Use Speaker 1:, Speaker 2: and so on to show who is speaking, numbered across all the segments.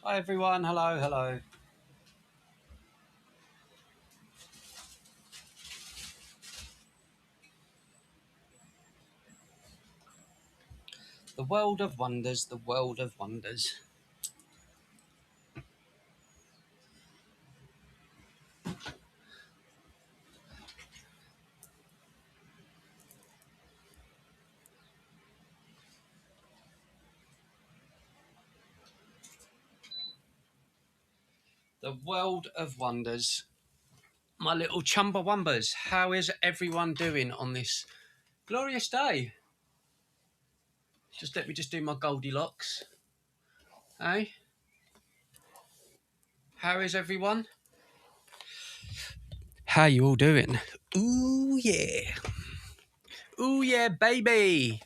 Speaker 1: Hi everyone, hello, hello. The world of wonders, the world of wonders. The world of wonders. My little Chumbawambas, how is everyone doing on this glorious day? Just let me just do my Goldilocks. Hey? How is everyone? How you all doing? Ooh yeah. Ooh yeah, baby.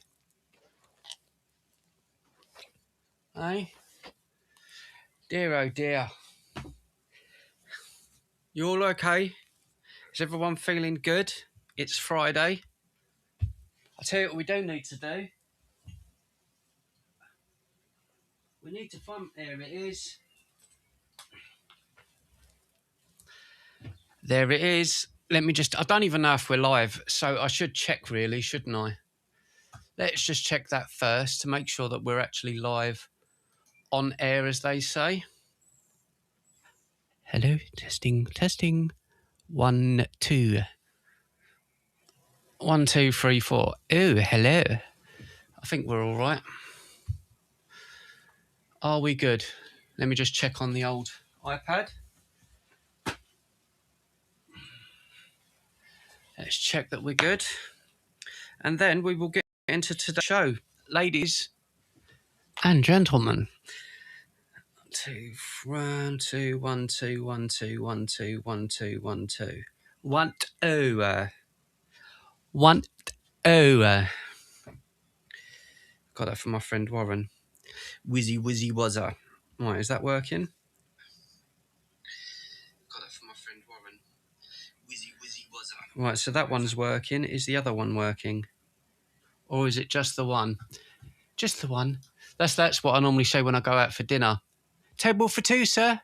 Speaker 1: Hey? Dear oh dear. You all okay? Is everyone feeling good? It's Friday. I'll tell you what we do need to do. We need to find, there it is. There it is. Let me just, I don't even know if we're live, so I should check really, shouldn't I? Let's just check that first to make sure that we're actually live on air, as they say. Hello, testing, testing. 1, 2. 1, 2, 3, 4. Oh, hello. I think we're all right. Are we good? Let me just check on the old iPad. Let's check that we're good. And then we will get into today's show. Ladies and gentlemen. 2, 1, 2, 1, 2, 1, 2, 1, 2, 1, 2, 1, 2. 1, 2. 1, 2. Got that from my friend Warren. Wizzy, wizzy, wazza. Right, is that working? Got that from my friend Warren. Wizzy, wizzy, wazza. Right, so that one's working. Is the other one working? Or is it just the one? Just the one. That's what I normally say when I go out for dinner. Table for 2, sir?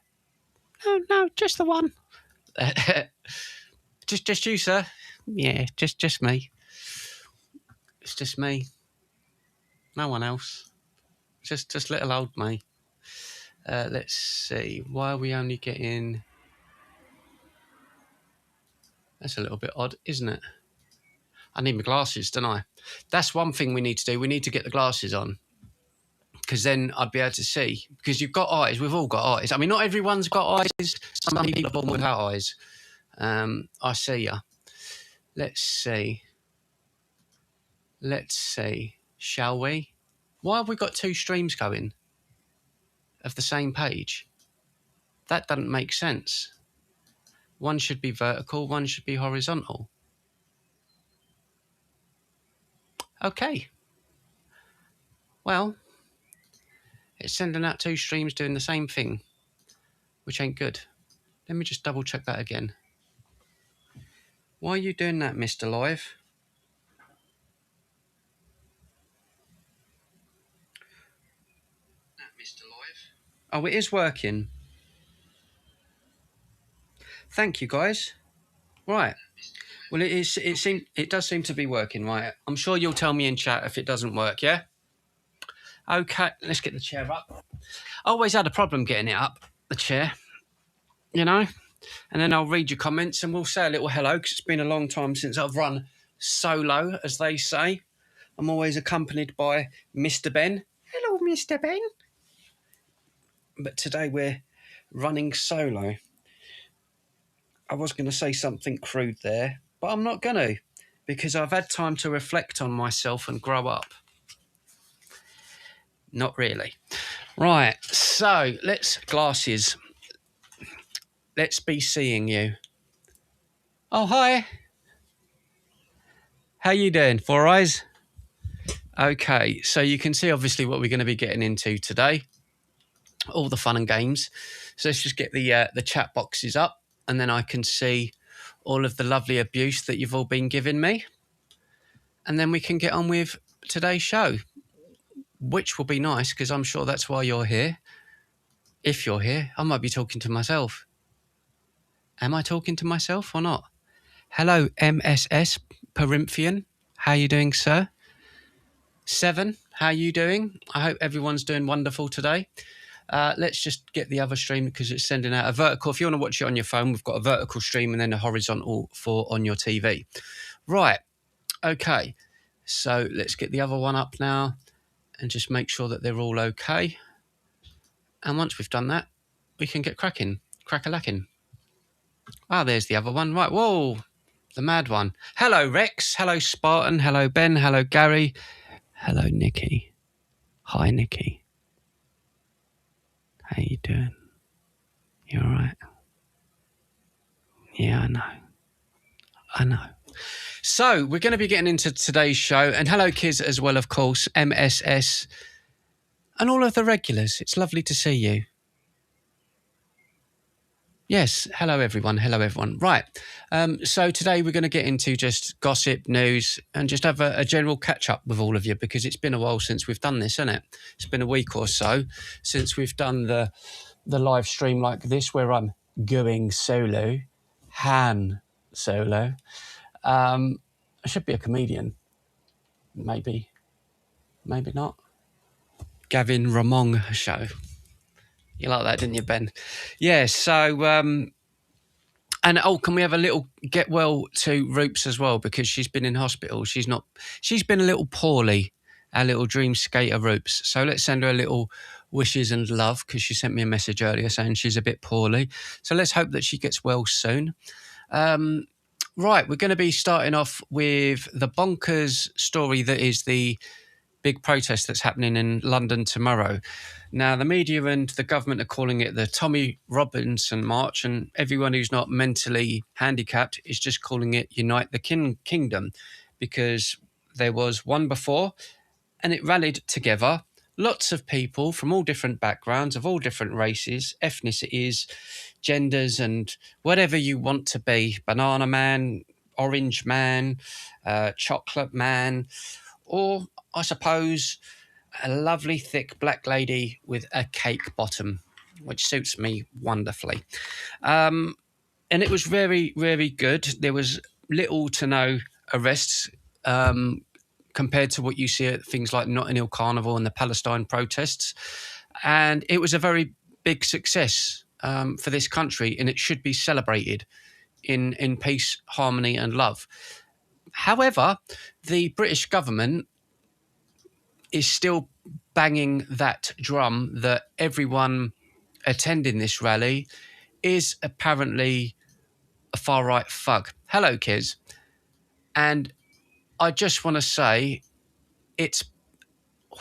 Speaker 1: No, just the one. just you, sir? Yeah, just me. It's just me. No one else. Just little old me. Let's see. Why are we only getting... That's a little bit odd, isn't it? I need my glasses, don't I? That's one thing we need to do. We need to get the glasses on. Because then I'd be able to see. Because you've got eyes. We've all got eyes. I mean, not everyone's got eyes. Some people are born without eyes. I see ya. Let's see. Let's see. Shall we? Why have we got 2 streams going of the same page? That doesn't make sense. One should be vertical, one should be horizontal. Okay. Well, it's sending out 2 streams doing the same thing, which ain't good. Let me just double check that again. Why are you doing that, Mr. Live? Oh, it is working. Thank you, guys. Right. Well, it does seem to be working, right? I'm sure you'll tell me in chat if it doesn't work, yeah? Okay, let's get the chair up. I always had a problem getting it up, the chair, you know? And then I'll read your comments and we'll say a little hello, because it's been a long time since I've run solo, as they say. I'm always accompanied by Mr. Ben. Hello, Mr. Ben. But today we're running solo. I was going to say something crude there, but I'm not going to, because I've had time to reflect on myself and grow up. Not really. Right, so glasses. Let's be seeing you. Oh, hi. How you doing? 4 eyes? Okay, so you can see obviously what we're going to be getting into today. All the fun and games. So let's just get the chat boxes up, and then I can see all of the lovely abuse that you've all been giving me. And then we can get on with today's show, which will be nice because I'm sure that's why you're here. If you're here, I might be talking to myself. Am I talking to myself or not? Hello, MSS Perimphian. How you doing, sir? 7, how you doing? I hope everyone's doing wonderful today. Let's just get the other stream because it's sending out a vertical. If you want to watch it on your phone, we've got a vertical stream and then a horizontal for on your TV. Right. Okay. So let's get the other one up now and just make sure that they're all okay. And once we've done that, we can get cracking, crack-a-lacking. Ah, there's the other one. Right. Whoa. The mad one. Hello, Rex. Hello, Spartan. Hello, Ben. Hello, Gary. Hello, Nikki. Hi, Nikki. How you doing? You all right? Yeah, I know. So we're going to be getting into today's show. And hello, kids, as well, of course, MSS and all of the regulars. It's lovely to see you. Yes, hello everyone. Right, so today we're going to get into just gossip, news, and just have a general catch-up with all of you because it's been a while since we've done this, hasn't it? It's been a week or so since we've done the live stream like this where I'm going solo, Han Solo. I should be a comedian. Maybe not. Gavin Ramong show. You like that, didn't you, Ben? Yeah, so... and can we have a little get well to Roops as well because she's been in hospital. She's been a little poorly, our little dream skater Roops. So let's send her a little wishes and love because she sent me a message earlier saying she's a bit poorly. So let's hope that she gets well soon. Right, we're going to be starting off with the bonkers story that is the big protest that's happening in London tomorrow. Now, the media and the government are calling it the Tommy Robinson March, and everyone who's not mentally handicapped is just calling it Unite the Kingdom, because there was one before, and it rallied together lots of people from all different backgrounds, of all different races, ethnicities, genders, and whatever you want to be. Banana man, orange man, chocolate man, or I suppose a lovely thick black lady with a cake bottom, which suits me wonderfully. And it was very, very good. There was little to no arrests compared to what you see at things like Notting Hill Carnival and the Palestine protests. And it was a very big success for this country, and it should be celebrated in peace, harmony and love. However, the British government is still banging that drum that everyone attending this rally is apparently a far-right thug. Hello, kids. And I just want to say it's... Oh,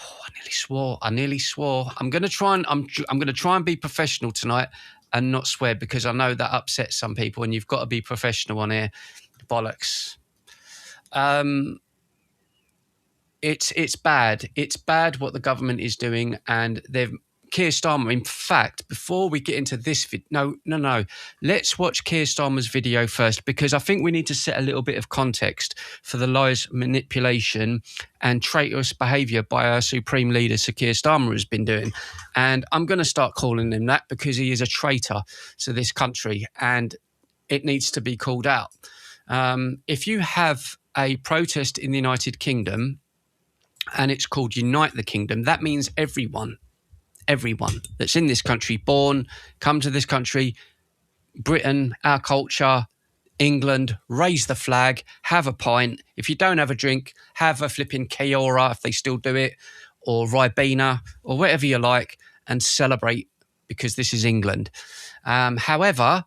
Speaker 1: I nearly swore. I'm going to try and be professional tonight and not swear because I know that upsets some people and you've got to be professional on here. Bollocks. It's bad. It's bad what the government is doing, and Keir Starmer. In fact, before we get into this video, no. Let's watch Keir Starmer's video first because I think we need to set a little bit of context for the lies, manipulation, and traitorous behaviour by our supreme leader, Sir Keir Starmer, has been doing. And I'm going to start calling him that because he is a traitor to this country, and it needs to be called out. If you have a protest in the United Kingdom, and it's called Unite the Kingdom, that means everyone that's in this country, come to this country, Britain, our culture, England, raise the flag, have a pint. If you don't have a drink, have a flipping Keir if they still do it, or Ribena, or whatever you like, and celebrate because this is England. However,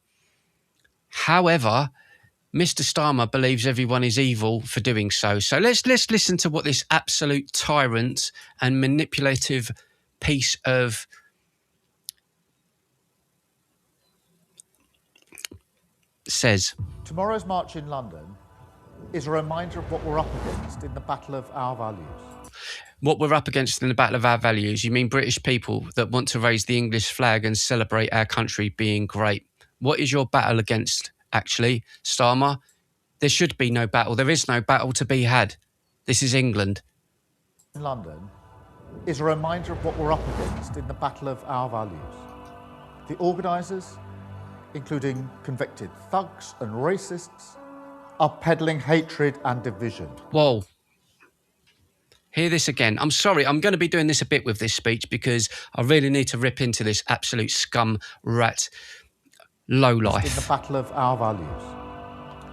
Speaker 1: Mr. Starmer believes everyone is evil for doing so. So let's listen to what this absolute tyrant and manipulative piece of says.
Speaker 2: Tomorrow's march in London is a reminder of what we're up against in the battle of our values.
Speaker 1: What we're up against in the battle of our values? You mean British people that want to raise the English flag and celebrate our country being great? What is your battle against, actually, Starmer? There should be no battle. There is no battle to be had. This is England.
Speaker 2: In London is a reminder of what we're up against in the battle of our values. The organisers, including convicted thugs and racists, are peddling hatred and division.
Speaker 1: Whoa. Hear this again. I'm sorry, I'm going to be doing this a bit with this speech because I really need to rip into this absolute scum rat lowlife.
Speaker 2: In the battle of our values.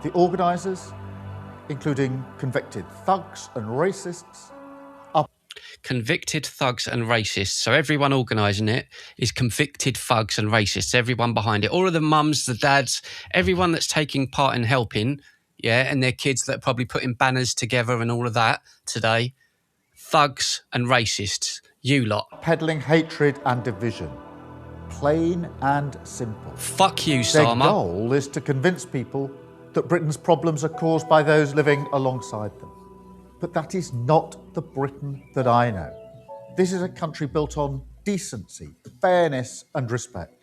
Speaker 2: The organisers, including convicted thugs and racists, are
Speaker 1: convicted thugs and racists. So everyone organising it is convicted thugs and racists. Everyone behind it. All of the mums, the dads, everyone that's taking part in helping, yeah, and their kids that are probably putting banners together and all of that today. Thugs and racists. You lot.
Speaker 2: peddling hatred and division. Plain and simple.
Speaker 1: Fuck you,
Speaker 2: Their
Speaker 1: Starmer.
Speaker 2: goal is to convince people that Britain's problems are caused by those living alongside them. But that is not the Britain that I know. This is a country built on decency, fairness and respect.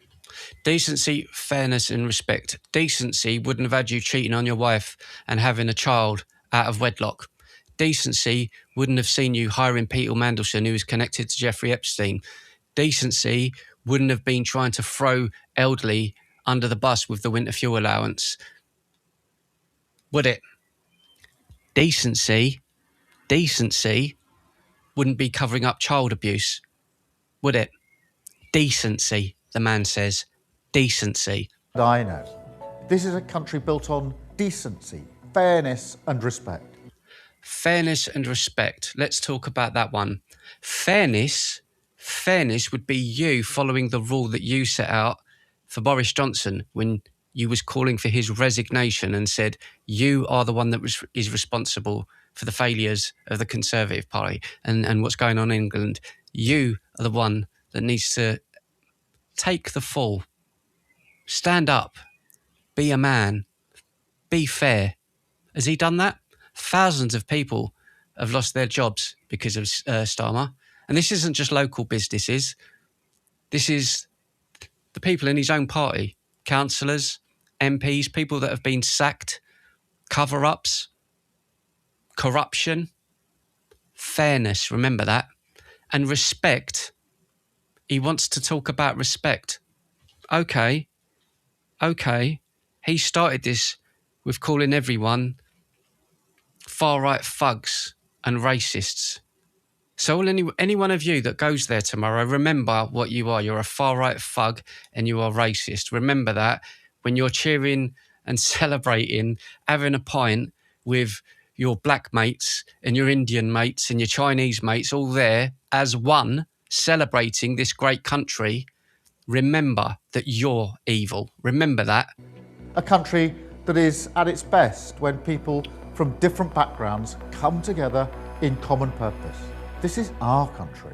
Speaker 1: Decency, fairness and respect. Decency wouldn't have had you cheating on your wife and having a child out of wedlock. Decency wouldn't have seen you hiring Peter Mandelson, who was connected to Jeffrey Epstein. Decency wouldn't have been trying to throw elderly under the bus with the winter fuel allowance. Would it? Decency wouldn't be covering up child abuse. Would it? Decency, the man says. Decency.
Speaker 2: I know. This is a country built on decency, fairness and respect.
Speaker 1: Fairness and respect. Let's talk about that one. Fairness would be you following the rule that you set out for Boris Johnson when you was calling for his resignation and said you are the one that is responsible for the failures of the Conservative Party and what's going on in England. You are the one that needs to take the fall. Stand up. Be a man. Be fair. Has he done that? Thousands of people have lost their jobs because of Starmer. And this isn't just local businesses. This is the people in his own party. Councillors, MPs, people that have been sacked, cover-ups, corruption, fairness, remember that. And respect. He wants to talk about respect. Okay. He started this with calling everyone far-right thugs and racists. So any one of you that goes there tomorrow, remember what you are. You're a far-right thug and you are racist. Remember that when you're cheering and celebrating, having a pint with your black mates and your Indian mates and your Chinese mates all there as one, celebrating this great country, remember that you're evil. Remember that.
Speaker 2: A country that is at its best when people from different backgrounds come together in common purpose. This is our country,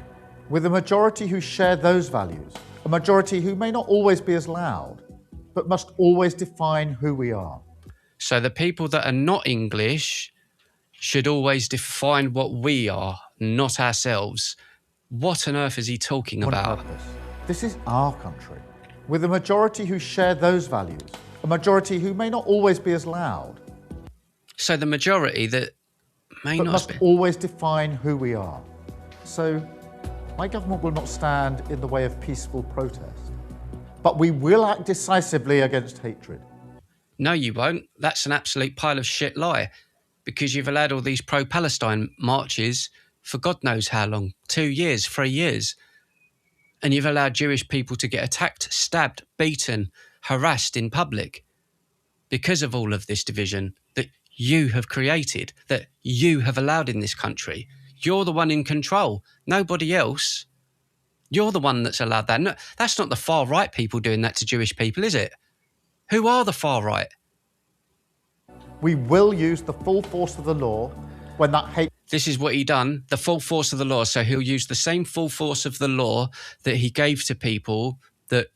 Speaker 2: with a majority who share those values, a majority who may not always be as loud, but must always define who we are.
Speaker 1: So the people that are not English should always define what we are, not ourselves. What on earth is he talking about?
Speaker 2: Purpose. This is our country, with a majority who share those values, a majority who may not always be as loud.
Speaker 1: So the majority that may
Speaker 2: but
Speaker 1: not
Speaker 2: must
Speaker 1: be.
Speaker 2: always define who we are. So my government will not stand in the way of peaceful protest, but we will act decisively against hatred.
Speaker 1: No, you won't. That's an absolute pile of shit lie, because you've allowed all these pro-Palestine marches for God knows how long, 2 years, 3 years. And you've allowed Jewish people to get attacked, stabbed, beaten, harassed in public because of all of this division that you have created, that you have allowed in this country. You're the one in control, nobody else. You're the one that's allowed that. No, that's not the far right people doing that to Jewish people, is it? Who are the far right?
Speaker 2: We will use the full force of the law when that hate.
Speaker 1: This is what he done, the full force of the law. So he'll use the same full force of the law that he gave to people that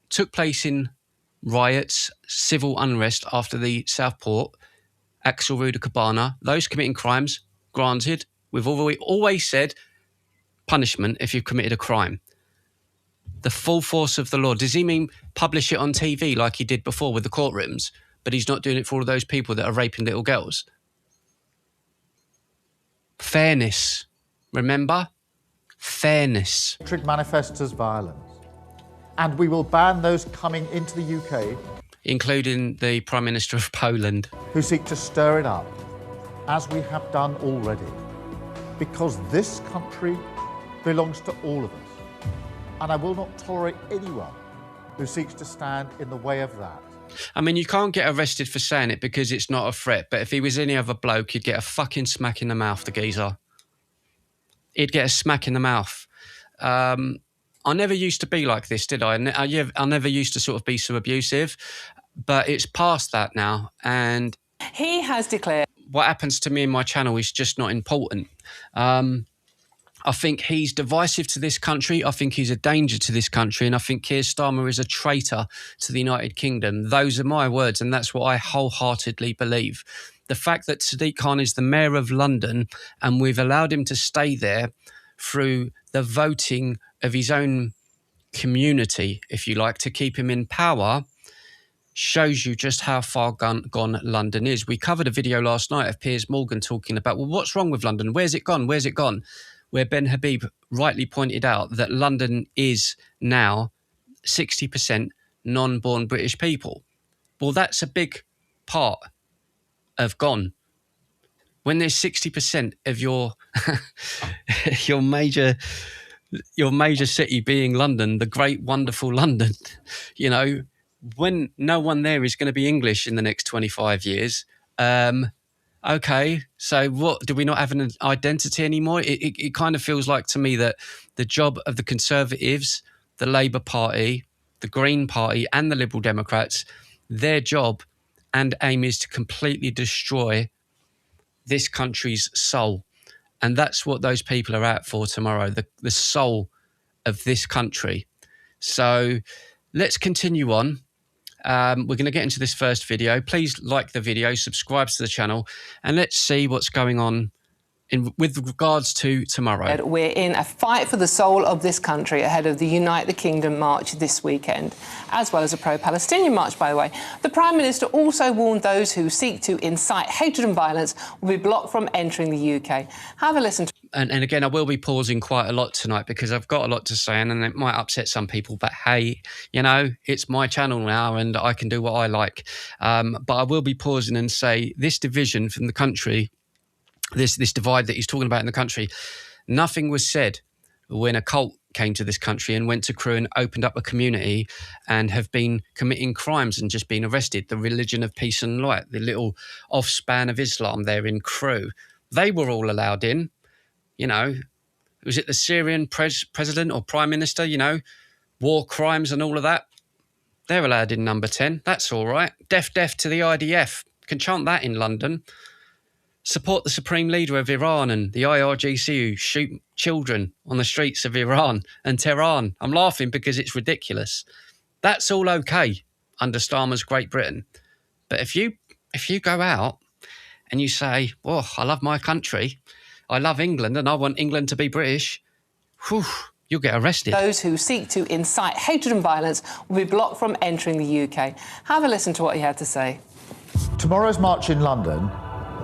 Speaker 1: took place in riots, civil unrest after the Southport, Axel Ruda Cabana, those committing crimes, granted, we've always said punishment if you've committed a crime. The full force of the law. Does he mean publish it on TV like he did before with the courtrooms, but he's not doing it for all of those people that are raping little girls? Fairness. Remember? Fairness.
Speaker 2: Hatred manifests as violence. And we will ban those coming into the UK
Speaker 1: including the Prime Minister of Poland,
Speaker 2: who seek to stir it up, as we have done already. Because this country belongs to all of us. And I will not tolerate anyone who seeks to stand in the way of that.
Speaker 1: I mean, you can't get arrested for saying it because it's not a threat, but if he was any other bloke, he'd get a fucking smack in the mouth, the geezer. He'd get a smack in the mouth. I never used to be like this, did I? I never used to sort of be so abusive, but it's past that now. And
Speaker 3: he has declared
Speaker 1: what happens to me in my channel is just not important. I think he's divisive to this country. I think he's a danger to this country. And I think Keir Starmer is a traitor to the United Kingdom. Those are my words, and that's what I wholeheartedly believe. The fact that Sadiq Khan is the mayor of London and we've allowed him to stay there through the voting of his own community, if you like, to keep him in power, shows you just how far gone London is. We covered a video last night of Piers Morgan talking about, well, what's wrong with London? Where's it gone? Where's it gone? Where Ben Habib rightly pointed out that London is now 60% non-born British people. Well, that's a big part of gone. When there's 60% of your your major city being London, the great, wonderful London, you know, when no one there is going to be English in the next 25 years, okay, so what, do we not have an identity anymore? It kind of feels like to me that the job of the Conservatives, the Labour Party, the Green Party and the Liberal Democrats, their job and aim is to completely destroy this country's soul. And that's what those people are out for tomorrow, the soul of this country. So let's continue on. We're going to get into this first video. Please like the video, subscribe to the channel, and let's see what's going on with regards to tomorrow.
Speaker 3: we're in a fight for the soul of this country ahead of the Unite the Kingdom march this weekend, as well as a pro-Palestinian march, by the way. The Prime Minister also warned those who seek to incite hatred and violence will be blocked from entering the UK. Have a listen to...
Speaker 1: And again, I will be pausing quite a lot tonight because I've got a lot to say and it might upset some people. But hey, you know, it's my channel now and I can do what I like. But I will be pausing and say this division from the country, this divide that he's talking about in the country, nothing was said when a cult came to this country and went to Crewe and opened up a community and have been committing crimes and just been arrested. The religion of peace and light, the little offspan of Islam there in Crewe, they were all allowed in. You know, was it the Syrian president or prime minister, you know, war crimes and all of that? They're allowed in number 10. That's all right. Deaf to the IDF. Can chant that in London. Support the supreme leader of Iran and the IRGC who shoot children on the streets of Iran and Tehran. I'm laughing because it's ridiculous. That's all okay under Starmer's Great Britain. But if you go out and you say, oh, I love my country, I love England and I want England to be British, whew, you'll get arrested.
Speaker 3: Those who seek to incite hatred and violence will be blocked from entering the UK. Have a listen to what he had to say.
Speaker 2: Tomorrow's march in London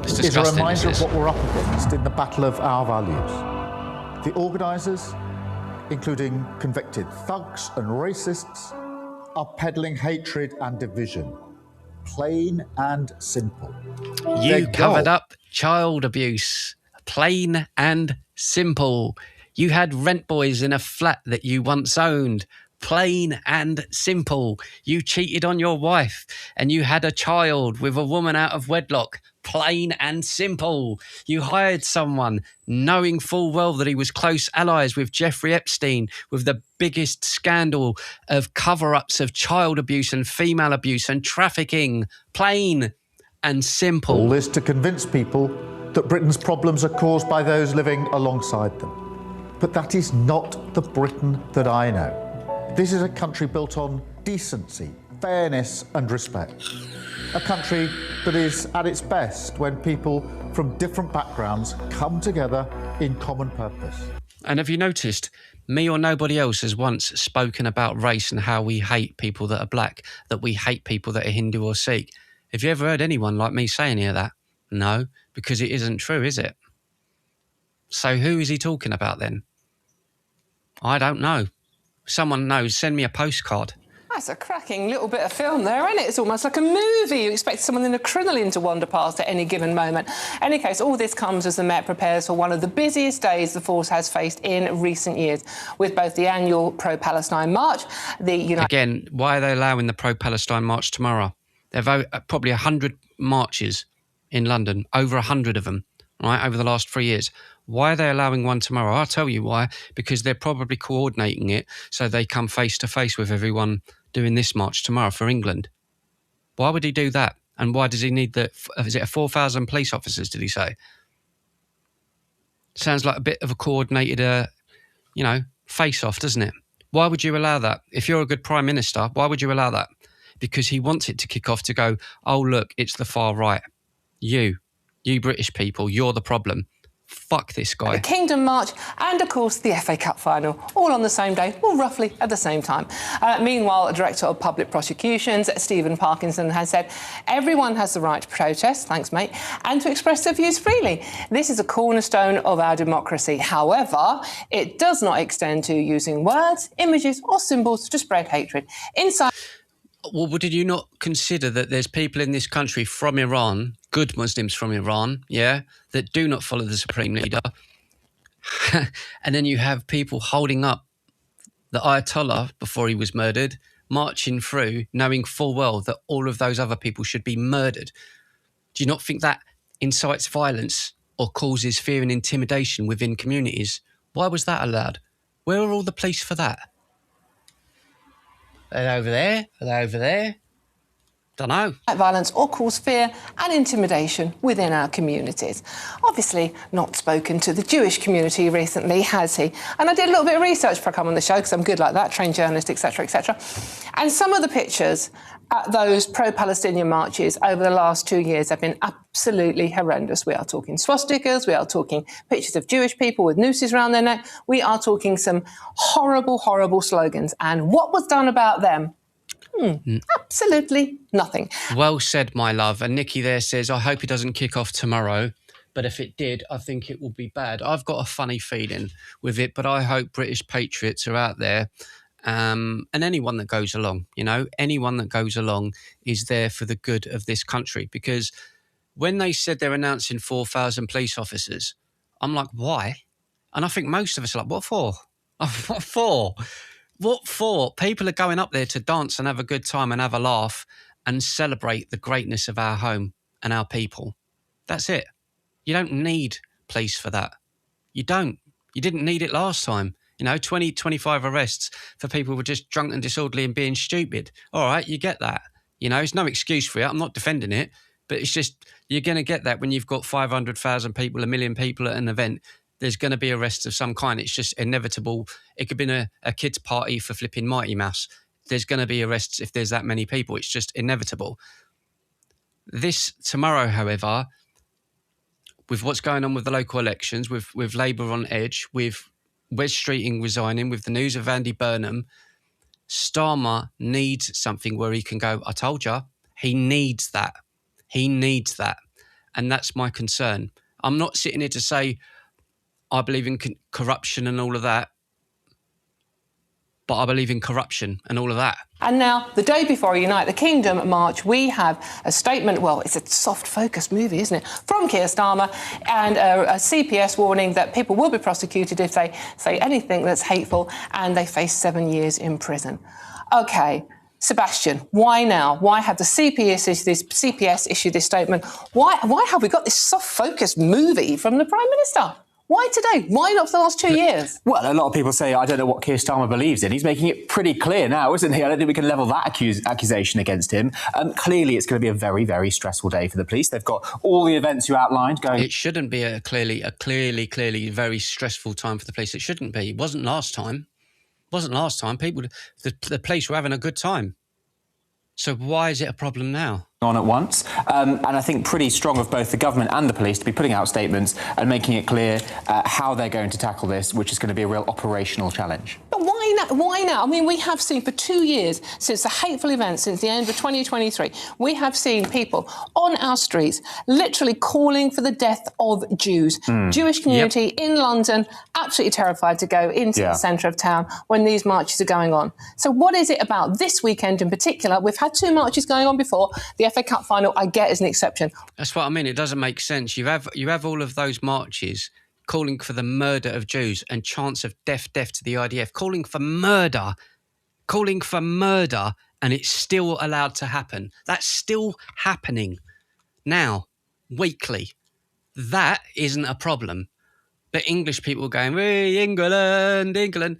Speaker 2: is a reminder of what we're up against in the battle of our values. The organisers, including convicted thugs and racists, are peddling hatred and division. Plain and simple.
Speaker 1: You covered up child abuse. Plain and simple. You had rent boys in a flat that you once owned. Plain and simple. You cheated on your wife and you had a child with a woman out of wedlock. Plain and simple. You hired someone knowing full well that he was close allies with Jeffrey Epstein, with the biggest scandal of cover-ups of child abuse and female abuse and trafficking. Plain and simple.
Speaker 2: All this to convince people that Britain's problems are caused by those living alongside them. But that is not the Britain that I know. This is a country built on decency, fairness and respect. A country that is at its best when people from different backgrounds come together in common purpose.
Speaker 1: And have you noticed, me or nobody else has once spoken about race and how we hate people that are black, that we hate people that are Hindu or Sikh? Have you ever heard anyone like me say any of that? No, because it isn't true, is it? So who is he talking about then? I don't know. Someone knows, send me a postcard.
Speaker 3: That's a cracking little bit of film there, isn't it? It's almost like a movie. You expect someone in a crinoline to wander past at any given moment. In any case, all this comes as the Met prepares for one of the busiest days the force has faced in recent years, with both the annual pro-Palestine march, the United...
Speaker 1: Again, why are they allowing the pro-Palestine march tomorrow? They've probably 100 marches in London, over 100 of them, right, over the last 3 years. Why are they allowing one tomorrow? I'll tell you why. Because they're probably coordinating it so they come face to face with everyone doing this march tomorrow for England. Why would he do that? And why does he need is it 4,000 police officers, did he say? Sounds like a bit of a coordinated, face-off, doesn't it? Why would you allow that? If you're a good Prime Minister, why would you allow that? Because he wants it to kick off to go, oh, look, it's the far right. You British people, you're the problem. Fuck this guy.
Speaker 3: The Kingdom March and, of course, the FA Cup final, all on the same day, well, roughly at the same time. Meanwhile, Director of Public Prosecutions, Stephen Parkinson, has said everyone has the right to protest, thanks mate, and to express their views freely. This is a cornerstone of our democracy. However, it does not extend to using words, images or symbols to spread hatred.
Speaker 1: Well, did you not consider that there's people in this country from Iran, good Muslims from Iran, yeah, that do not follow the Supreme Leader? And then you have people holding up the Ayatollah before he was murdered, marching through, knowing full well that all of those other people should be murdered. Do you not think that incites violence or causes fear and intimidation within communities? Why was that allowed? Where are all the police for that? Are they over there? Are they over there? Don't know.
Speaker 3: Violence or cause fear and intimidation within our communities. Obviously not spoken to the Jewish community recently, has he? And I did a little bit of research before I come on the show, because I'm good like that, trained journalist, etc., etc. And some of the pictures at those pro-Palestinian marches over the last 2 years have been absolutely horrendous. We are talking swastikas, we are talking pictures of Jewish people with nooses around their neck, we are talking some horrible, horrible slogans. And what was done about them? Absolutely nothing.
Speaker 1: Well said, my love. And Nikki there says, I hope it doesn't kick off tomorrow, but if it did, I think it will be bad. I've got a funny feeling with it, but I hope British patriots are out there. And anyone that goes along, anyone that goes along is there for the good of this country. Because when they said they're announcing 4,000 police officers, I'm like, why? And I think most of us are like, what for? What for? What for? People are going up there to dance and have a good time and have a laugh and celebrate the greatness of our home and our people. That's it. You don't need police for that. You don't. You didn't need it last time. 20, 25 arrests for people who were just drunk and disorderly and being stupid. All right, you get that. It's no excuse for it. I'm not defending it, but it's just you're going to get that when you've got 500,000 people, 1 million people at an event. There's going to be arrests of some kind. It's just inevitable. It could be a kid's party for flipping Mighty Mouse. There's going to be arrests if there's that many people. It's just inevitable. This tomorrow, however, with what's going on with the local elections, with Labour on edge, with Wes Streeting resigning, with the news of Andy Burnham, Starmer needs something where he can go, I told you. He needs that. He needs that. And that's my concern. I'm not sitting here to say I believe in corruption and all of that, but I believe in corruption and all of that.
Speaker 3: And now, the day before Unite the Kingdom march, we have a statement, well, it's a soft-focused movie, isn't it, from Keir Starmer, and a CPS warning that people will be prosecuted if they say anything that's hateful, and they face 7 years in prison. OK, Sebastian, why now? Why have the CPS issue this statement? Why have we got this soft-focused movie from the Prime Minister? Why today? Why not for the last 2 years?
Speaker 4: Well, a lot of people say, I don't know what Keir Starmer believes in. He's making it pretty clear now, isn't he? I don't think we can level that accusation against him. Clearly, it's going to be a very, very stressful day for the police. They've got all the events you outlined going.
Speaker 1: It shouldn't be a clearly very stressful time for the police. It shouldn't be. It wasn't last time. People, the police were having a good time. So why is it a problem now?
Speaker 4: on at once, and I think pretty strong of both the government and the police to be putting out statements and making it clear how they're going to tackle this, which is going to be a real operational challenge.
Speaker 3: But why now? Why now? I mean, we have seen for 2 years, since the hateful events, since the end of 2023, we have seen people on our streets literally calling for the death of Jews. Jewish community in London, absolutely terrified to go into the centre of town when these marches are going on. So what is it about this weekend in particular? We've had 2 marches going on before. The FA Cup final, I get, is an exception.
Speaker 1: That's what I mean. It doesn't make sense. You have all of those marches calling for the murder of Jews and chants of death to the IDF, calling for murder, and it's still allowed to happen. That's still happening now, weekly. That isn't a problem. But English people going, hey, England.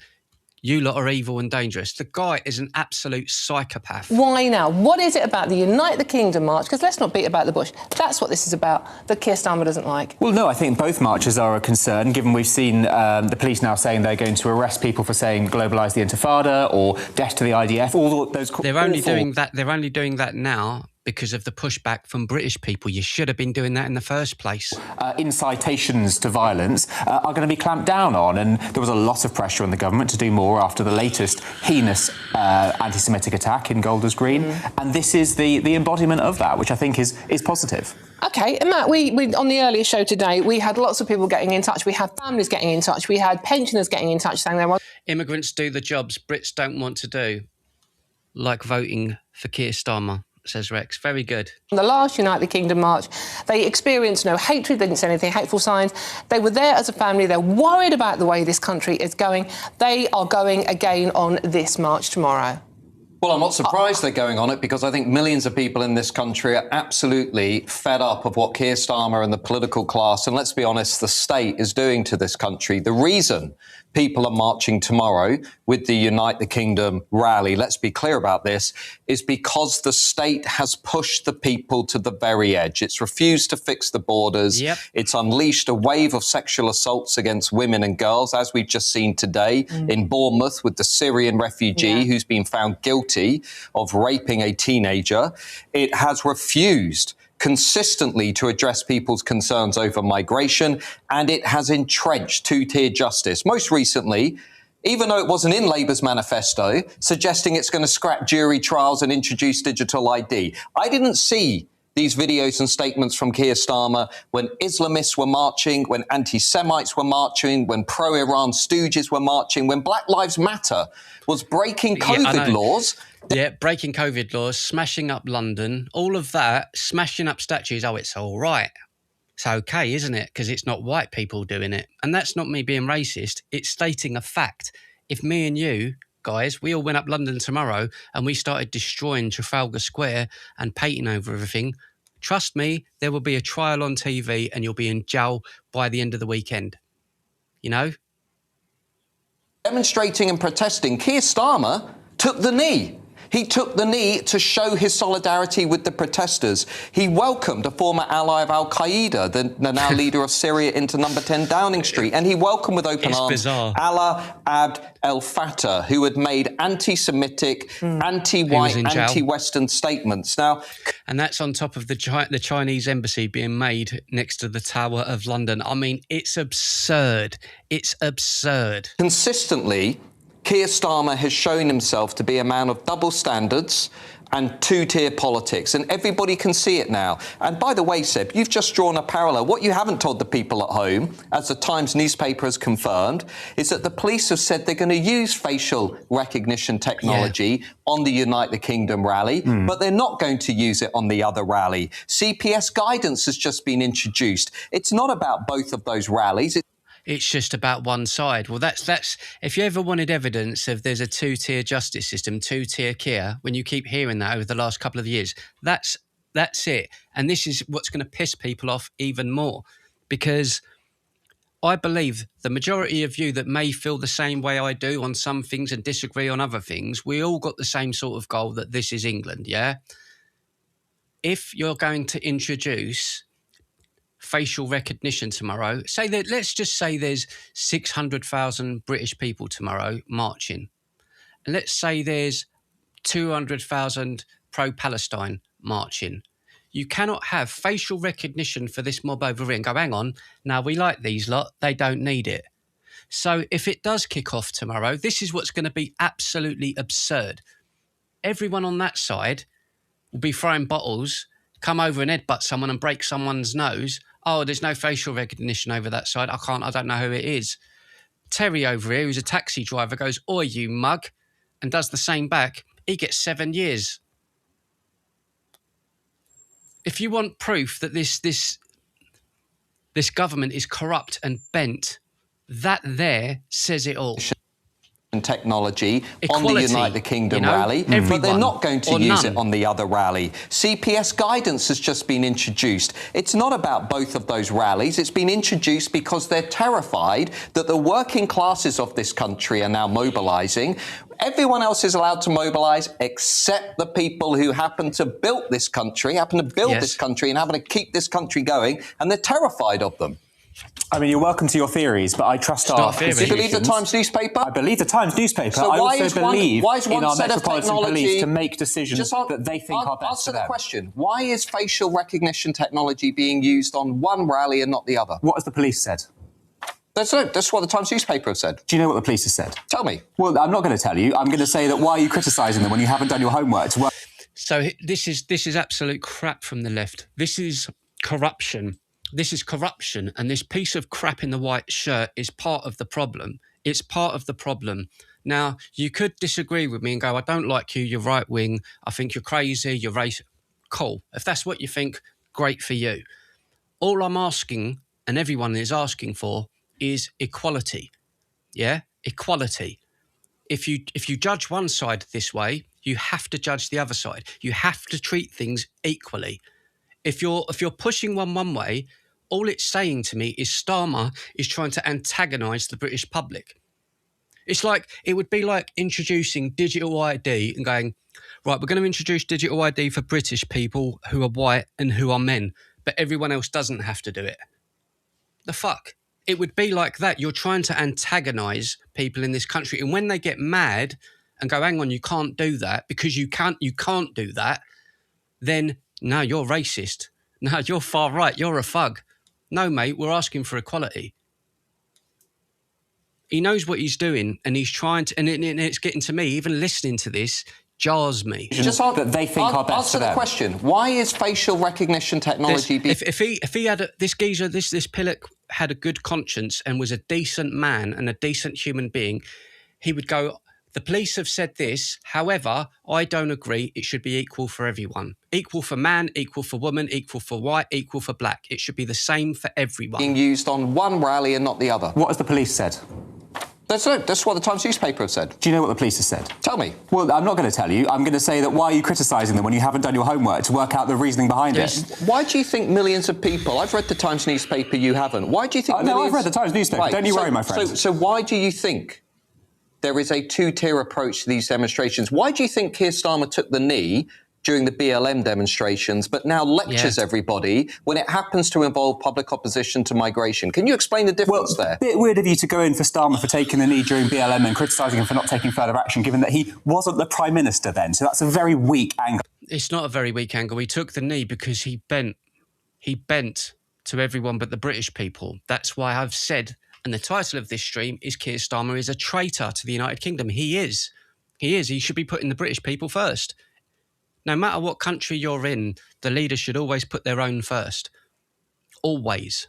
Speaker 1: You lot are evil and dangerous. The guy is an absolute psychopath.
Speaker 3: Why now? What is it about the Unite the Kingdom march? Because let's not beat about the bush. That's what this is about, that Keir Starmer doesn't like.
Speaker 4: Well, no, I think both marches are a concern, given we've seen the police now saying they're going to arrest people for saying globalise the Intifada or death to the IDF. All those.
Speaker 1: They're only doing that. They're only doing that now because of the pushback from British people. You should have been doing that in the first place.
Speaker 4: Incitations to violence are going to be clamped down on, and there was a lot of pressure on the government to do more after the latest heinous anti-Semitic attack in Golders Green, and this is the embodiment of that, which I think is positive.
Speaker 3: OK, and Matt, we on the earlier show today, we had lots of people getting in touch. We had families getting in touch. We had pensioners getting in touch saying they want...
Speaker 1: Immigrants do the jobs Brits don't want to do, like voting for Keir Starmer, says Rex. Very good.
Speaker 3: On the last Unite the Kingdom march, they experienced no hatred, they didn't say anything hateful signs. They were there as a family. They're worried about the way this country is going. They are going again on this march tomorrow.
Speaker 5: Well, I'm not surprised they're going on it, because I think millions of people in this country are absolutely fed up of what Keir Starmer and the political class, and let's be honest, the state is doing to this country. The reason people are marching tomorrow with the Unite the Kingdom rally, let's be clear about this, is because the state has pushed the people to the very edge. It's refused to fix the borders.
Speaker 1: Yep.
Speaker 5: It's unleashed a wave of sexual assaults against women and girls, as we've just seen today in Bournemouth with the Syrian refugee who's been found guilty of raping a teenager. It has refused consistently to address people's concerns over migration, and it has entrenched two-tier justice. Most recently, even though it wasn't in Labour's manifesto, suggesting it's going to scrap jury trials and introduce digital ID. I didn't see these videos and statements from Keir Starmer when Islamists were marching, when anti-Semites were marching, when pro-Iran stooges were marching, when Black Lives Matter was breaking COVID laws.
Speaker 1: Yeah, breaking COVID laws, smashing up London, all of that, smashing up statues. Oh, it's all right. It's okay, isn't it? Because it's not white people doing it. And that's not me being racist. It's stating a fact. If me and you, guys, we all went up London tomorrow and we started destroying Trafalgar Square and painting over everything, trust me, there will be a trial on TV and you'll be in jail by the end of the weekend. You know?
Speaker 5: Demonstrating and protesting, Keir Starmer took the knee. He took the knee to show his solidarity with the protesters. He welcomed a former ally of al-Qaeda, the now leader of Syria, into number 10 Downing Street. And he welcomed with open arms Allah Abd el-Fattah, who had made anti-Semitic, anti-white, anti-Western statements. Now,
Speaker 1: and that's on top of the Chinese embassy being made next to the Tower of London. I mean, it's absurd. It's absurd.
Speaker 5: Consistently, Keir Starmer has shown himself to be a man of double standards and two-tier politics, and everybody can see it now. And by the way, Seb, you've just drawn a parallel. What you haven't told the people at home, as the Times newspaper has confirmed, is that the police have said they're going to use facial recognition technology on the Unite the Kingdom rally, but they're not going to use it on the other rally. CPS guidance has just been introduced. It's not about both of those rallies.
Speaker 1: It's just about one side. Well, that's if you ever wanted evidence of there's a two-tier justice system, two-tier Keir, when you keep hearing that over the last couple of years, that's it. And this is what's going to piss people off even more, because I believe the majority of you that may feel the same way I do on some things and disagree on other things, we all got the same sort of goal, that this is England, yeah? If you're going to introduce facial recognition tomorrow, say that, let's just say there's 600,000 British people tomorrow marching, and let's say there's 200,000 pro-Palestine marching. You cannot have facial recognition for this mob over here and go, hang on, now we like these lot, they don't need it. So if it does kick off tomorrow, this is what's going to be absolutely absurd. Everyone on that side will be throwing bottles, come over and headbutt someone and break someone's nose. Oh, there's no facial recognition over that side. I don't know who it is. Terry over here, who's a taxi driver, goes, oi, you mug, and does the same back. He gets 7 years. If you want proof that this government is corrupt and bent, that there says it all.
Speaker 5: And technology
Speaker 1: Equality,
Speaker 5: on the United Kingdom rally, but they're not going to use it on the other rally. CPS guidance has just been introduced. It's not about both of those rallies. It's been introduced because they're terrified that the working classes of this country are now mobilising. Everyone else is allowed to mobilise except the people who happen to build this country, this country and happen to keep this country going, and they're terrified of them.
Speaker 4: I mean, you're welcome to your theories, but I trust our
Speaker 5: Do you believe the Times newspaper?
Speaker 4: I believe the Times newspaper.
Speaker 5: So
Speaker 4: I also believe in our
Speaker 5: set of
Speaker 4: metropolitan
Speaker 5: technology
Speaker 4: police to make decisions that they think are best
Speaker 5: Answer
Speaker 4: for
Speaker 5: the
Speaker 4: them.
Speaker 5: question. Why is facial recognition technology being used on one rally and not the other?
Speaker 4: What has the police said?
Speaker 5: That's what the Times newspaper have said.
Speaker 4: Do you know what the police have said?
Speaker 5: Tell me.
Speaker 4: Well, I'm not going to tell you. I'm going to say that why are you criticising them when you haven't done your homework?
Speaker 1: So this is absolute crap from the left. This is corruption. This is corruption, and this piece of crap in the white shirt is part of the problem. It's part of the problem. Now, you could disagree with me and go, I don't like you, you're right wing, I think you're crazy, you're racist. Cool. If that's what you think, great for you. All I'm asking, and everyone is asking for, is equality. Yeah? Equality. If you judge one side this way, you have to judge the other side. You have to treat things equally. If you're pushing one way, all it's saying to me is Starmer is trying to antagonise the British public. It would be like introducing digital ID and going, right, we're going to introduce digital ID for British people who are white and who are men, but everyone else doesn't have to do it. The fuck? It would be like that. You're trying to antagonise people in this country. And when they get mad and go, hang on, you can't do that because you can't do that, then no, you're racist. No, you're far right. You're a thug. No, mate, we're asking for equality. He knows what he's doing and he's trying to, and it's getting to me, even listening to this jars me.
Speaker 5: Just that they think are best for them. Answer the question. Why is facial recognition technology being...
Speaker 1: If he had this geezer, this Pillock had a good conscience and was a decent man and a decent human being, he would go, the police have said this, however, I don't agree, it should be equal for everyone. Equal for man, equal for woman, equal for white, equal for black. It should be the same for everyone.
Speaker 5: Being used on one rally and not the other.
Speaker 4: What has the police said?
Speaker 5: That's what the Times newspaper have said.
Speaker 4: Do you know what the police have said?
Speaker 5: Tell me.
Speaker 4: Well, I'm not going to tell you. I'm going to say that why are you criticising them when you haven't done your homework to work out the reasoning behind it?
Speaker 5: Why do you think millions of people... I've read the Times newspaper, you haven't. Why do you think millions...
Speaker 4: No, I've read the Times newspaper. Right. Don't you worry, my friend.
Speaker 5: So why do you think there is a two-tier approach to these demonstrations? Why do you think Keir Starmer took the knee during the BLM demonstrations, but now lectures everybody when it happens to involve public opposition to migration? Can you explain the difference there?
Speaker 4: A bit weird of you to go in for Starmer for taking the knee during BLM and criticising him for not taking further action, given that he wasn't the Prime Minister then. So that's a very weak angle.
Speaker 1: It's not a very weak angle. He took the knee because he bent to everyone but the British people. That's why I've said, and the title of this stream is Keir Starmer is a traitor to the United Kingdom. He is. He is. He should be putting the British people first. No matter what country you're in, the leaders should always put their own first. Always.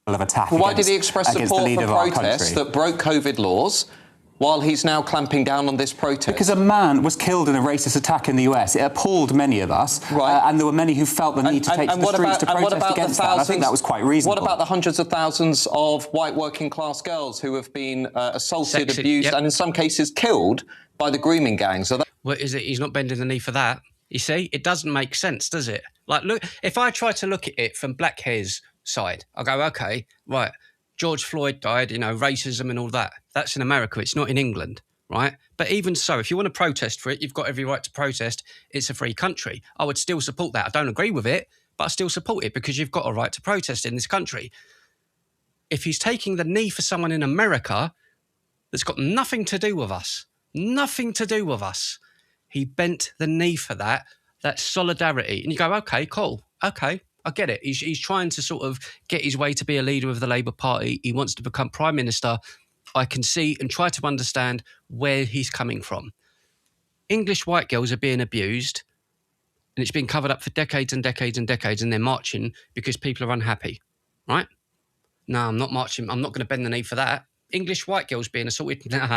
Speaker 5: Well, why did he express support for protests that broke COVID laws while he's now clamping down on this protest?
Speaker 4: Because a man was killed in a racist attack in the US. It appalled many of us. Right. And there were many who felt the need to take to the streets to protest against that. I think that was quite reasonable.
Speaker 5: What about the hundreds of thousands of white working class girls who have been assaulted, abused, and in some cases killed by the grooming gangs?
Speaker 1: What is it? He's not bending the knee for that. You see, it doesn't make sense, does it? Like, look, if I try to look at it from black hair's side, I go, okay, right, George Floyd died, racism and all that. That's in America. It's not in England, right? But even so, if you want to protest for it, you've got every right to protest. It's a free country. I would still support that. I don't agree with it, but I still support it because you've got a right to protest in this country. If he's taking the knee for someone in America that's got nothing to do with us, he bent the knee for that. That's solidarity. And you go, okay, cool. Okay, I get it. He's trying to sort of get his way to be a leader of the Labour Party. He wants to become Prime Minister. I can see and try to understand where he's coming from. English white girls are being abused, and it's been covered up for decades and decades and decades, and they're marching because people are unhappy, right? No, I'm not marching. I'm not going to bend the knee for that. English white girls being assaulted. Nah.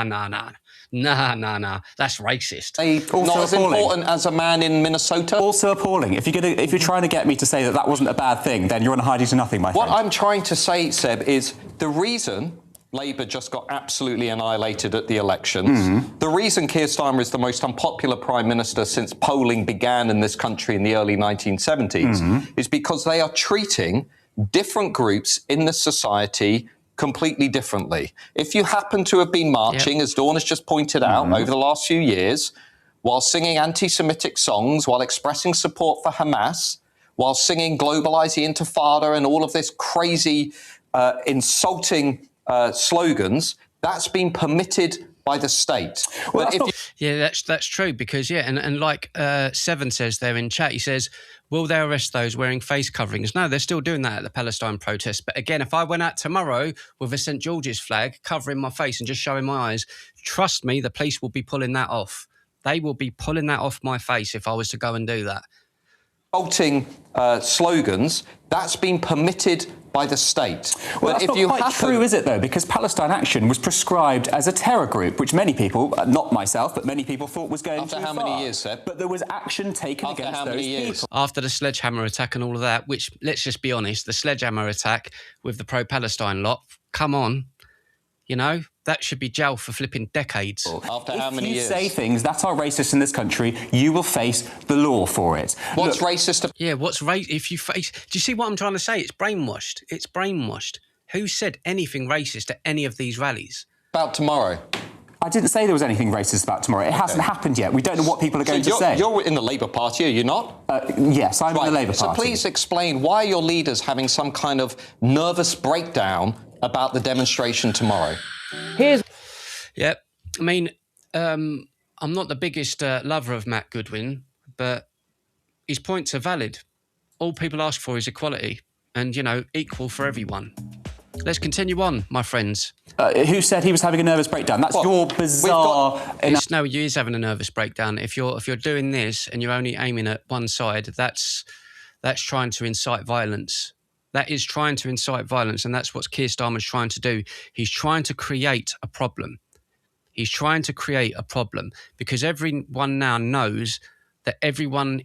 Speaker 1: That's racist.
Speaker 5: Not as
Speaker 4: appalling.
Speaker 5: important as a man in Minnesota.
Speaker 4: Also appalling. If you're trying to get me to say that wasn't a bad thing, then you're on hiding to nothing, my friend.
Speaker 5: What I'm trying to say, Seb, is the reason Labour just got absolutely annihilated at the elections, the reason Keir Starmer is the most unpopular Prime Minister since polling began in this country in the early 1970s is because they are treating different groups in the society completely differently. If you happen to have been marching, as Dawn has just pointed out, over the last few years, while singing anti-Semitic songs, while expressing support for Hamas, while singing Globalise the Intifada and all of this crazy, insulting slogans, that's been permitted by the state.
Speaker 4: Well,
Speaker 1: that's true because, and like Seven says there in chat, he says, will they arrest those wearing face coverings? No, they're still doing that at the Palestine protests. But again, if I went out tomorrow with a St. George's flag covering my face and just showing my eyes, trust me, the police will be pulling that off. They will be pulling that off my face if I was to go and do that.
Speaker 5: Insulting slogans, that's been permitted by the state.
Speaker 4: Well, that's not quite true, is it, though? Because Palestine Action was prescribed as a terror group, which many people, not myself, but many people thought was going too far.
Speaker 5: After how many years, Seb?
Speaker 4: But there was action taken against those people.
Speaker 1: After the sledgehammer attack and all of that, which, let's just be honest, the sledgehammer attack with the pro-Palestine lot, come on, you know, that should be jail for flipping decades.
Speaker 5: After how many years?
Speaker 4: If you say things that are racist in this country, you will face the law for it.
Speaker 5: What's racist?
Speaker 1: Yeah, what's racist? If you face... Do you see what I'm trying to say? It's brainwashed. It's brainwashed. Who said anything racist at any of these rallies?
Speaker 5: About tomorrow.
Speaker 4: I didn't say there was anything racist about tomorrow. It hasn't happened yet. We don't know what people are going to say.
Speaker 5: You're in the Labour Party, are you not?
Speaker 4: Yes, I'm in the Labour Party.
Speaker 5: So please explain why your leader's having some kind of nervous breakdown about the demonstration tomorrow.
Speaker 1: Yeah, I mean, I'm not the biggest lover of Matt Goodwin, but his points are valid. All people ask for is equality and, you know, equal for everyone. Let's continue on, my friends.
Speaker 4: Who said he was having a nervous breakdown? That's your bizarre...
Speaker 1: No, he is having a nervous breakdown. If you're doing this and you're only aiming at one side, that's trying to incite violence. That is trying to incite violence, and that's what Keir Starmer's trying to do. He's trying to create a problem. He's trying to create a problem because everyone now knows that everyone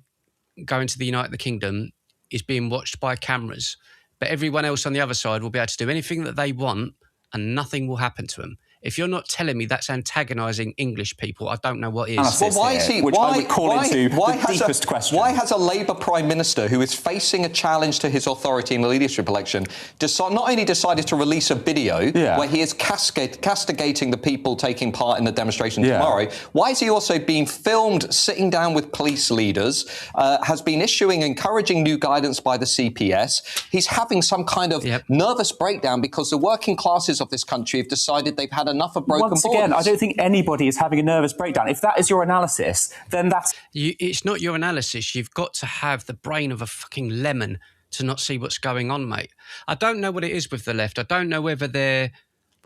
Speaker 1: going to the United Kingdom is being watched by cameras. But everyone else on the other side will be able to do anything that they want and nothing will happen to them. If you're not telling me that's antagonising English people, I don't know what is.
Speaker 5: Well, why is he?
Speaker 4: Which I would call into the deepest question.
Speaker 5: Why has a Labour Prime Minister who is facing a challenge to his authority in the leadership election not only decided to release a video where he is castigating the people taking part in the demonstration tomorrow, why is he also being filmed sitting down with police leaders, has been issuing encouraging new guidance by the CPS? He's having some kind of nervous breakdown because the working classes of this country have decided they've had enough of broken
Speaker 4: Once
Speaker 5: borders.
Speaker 4: again, I don't think anybody is having a nervous breakdown. If that is your analysis, then that's...
Speaker 1: It's not your analysis. You've got to have the brain of a fucking lemon to not see what's going on, mate. I don't know what it is with the left. I don't know whether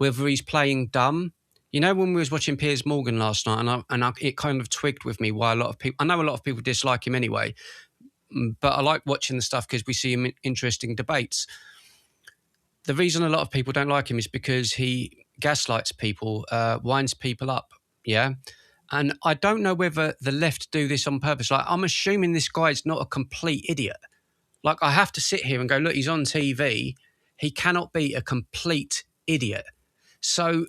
Speaker 1: he's playing dumb. You know, when we was watching Piers Morgan last night, it kind of twigged with me why a lot of people... I know a lot of people dislike him anyway, but I like watching the stuff because we see him in interesting debates. The reason a lot of people don't like him is because he gaslights people, winds people up, And I don't know whether the left do this on purpose. Like, I'm assuming this guy's not a complete idiot. Like, I have to sit here and go, look, he's on TV. He cannot be a complete idiot. So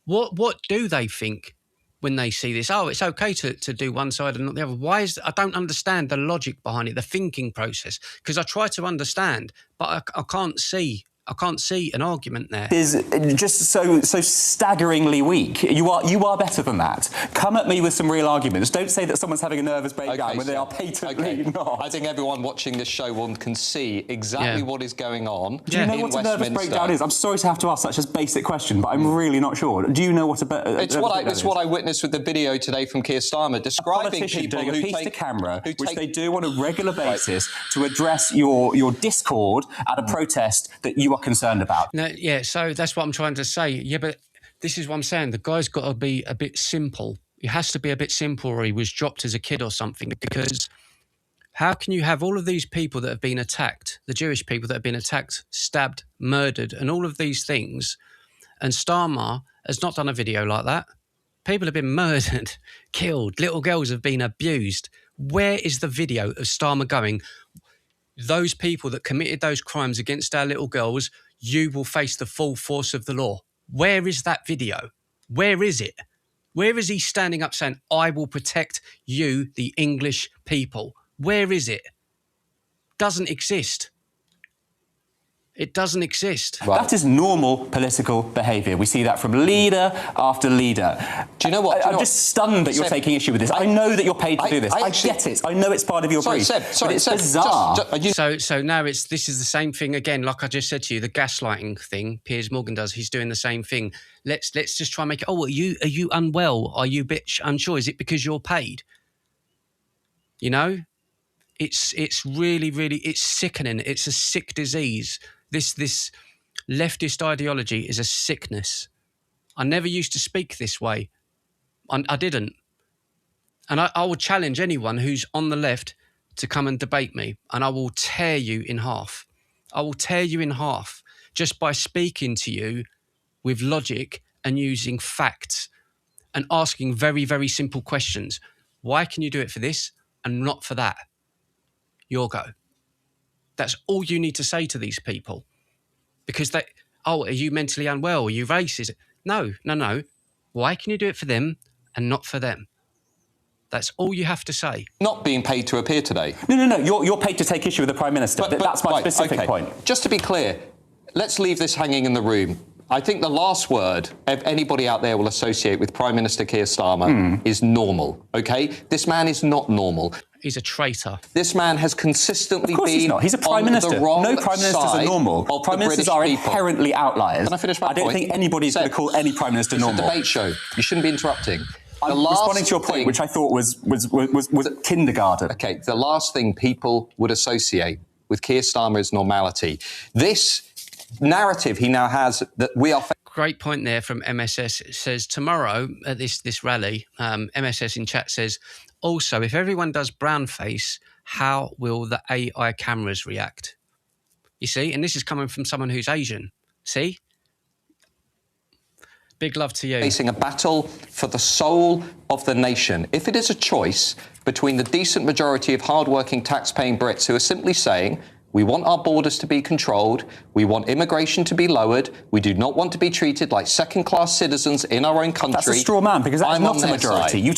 Speaker 1: what do they think when they see this? Oh, it's okay to do one side and not the other. I don't understand the logic behind it, the thinking process, because I try to understand, but I can't see I can't see an argument there.
Speaker 4: Is just so staggeringly weak. You are better than that. Come at me with some real arguments. Don't say that someone's having a nervous breakdown when they are patently not.
Speaker 5: I think everyone watching this show can see exactly what is going on.
Speaker 4: Do you know what a nervous breakdown is? I'm sorry to have to ask such a basic question, but I'm really not sure. Do you know what
Speaker 5: it's what I witnessed with the video today from Keir Starmer describing people
Speaker 4: doing
Speaker 5: who
Speaker 4: a piece
Speaker 5: take
Speaker 4: to camera, which they do on a regular basis to address your discord at a protest that you are concerned about.
Speaker 1: No, yeah, so that's what I'm trying to say. Yeah, but this is what I'm saying. The guy's got to be a bit simple. He has to be a bit simple, or he was dropped as a kid or something, because how can you have all of these people that have been attacked, the Jewish people that have been attacked, stabbed, murdered, and all of these things, and Starmer has not done a video like that? People have been murdered, killed, little girls have been abused. Where is the video of Starmer going, those people that committed those crimes against our little girls, you will face the full force of the law? Where is that video? Where is it? Where is he standing up saying, I will protect you, the English people? Where is it? Doesn't exist. It doesn't exist.
Speaker 4: Right. That is normal political behaviour. We see that from leader after leader.
Speaker 5: Do you know what?
Speaker 4: I'm just stunned that you're taking issue with this. I know that you're paid to do this. I get it. I know it's part of your brief. But it's bizarre.
Speaker 1: So now this is the same thing again, like I just said to you, the gaslighting thing Piers Morgan does. He's doing the same thing. Let's just try and make it, are you unwell? Are you a bit unsure? Is it because you're paid? You know? It's really, really, it's sickening. It's a sick disease. This leftist ideology is a sickness. I never used to speak this way. I didn't. And I will challenge anyone who's on the left to come and debate me, and I will tear you in half. I will tear you in half just by speaking to you with logic and using facts and asking very, very simple questions. Why can you do it for this and not for that? Your go. That's all you need to say to these people. Because are you mentally unwell? Are you racist? No. Why can you do it for them and not for them? That's all you have to say.
Speaker 5: Not being paid to appear today.
Speaker 4: No. You're paid to take issue with the Prime Minister. That's my specific point.
Speaker 5: Just to be clear, let's leave this hanging in the room. I think the last word anybody out there will associate with Prime Minister Keir Starmer is normal, OK? This man is not normal.
Speaker 1: He's a traitor.
Speaker 5: This man has consistently been
Speaker 4: he's not. He's a Prime Minister. No Prime Ministers are normal. Prime Ministers are inherently outliers.
Speaker 5: Can I finish my point?
Speaker 4: I don't think anybody's going to call any Prime Minister normal.
Speaker 5: It's a debate show. You shouldn't be interrupting.
Speaker 4: I'm responding to your point, which I thought was kindergarten.
Speaker 5: OK, the last thing people would associate with Keir Starmer is normality. This narrative he now has that we are...
Speaker 1: Great point there from MSS. It says tomorrow at this rally, MSS in chat says, also, if everyone does brown face, how will the AI cameras react? You see? And this is coming from someone who's Asian. See? Big love to you.
Speaker 5: Facing a battle for the soul of the nation. If it is a choice between the decent majority of hard-working, tax-paying Brits who are simply saying, we want our borders to be controlled, we want immigration to be lowered, we do not want to be treated like second-class citizens in our own country...
Speaker 4: That's a straw man, because that's not a majority.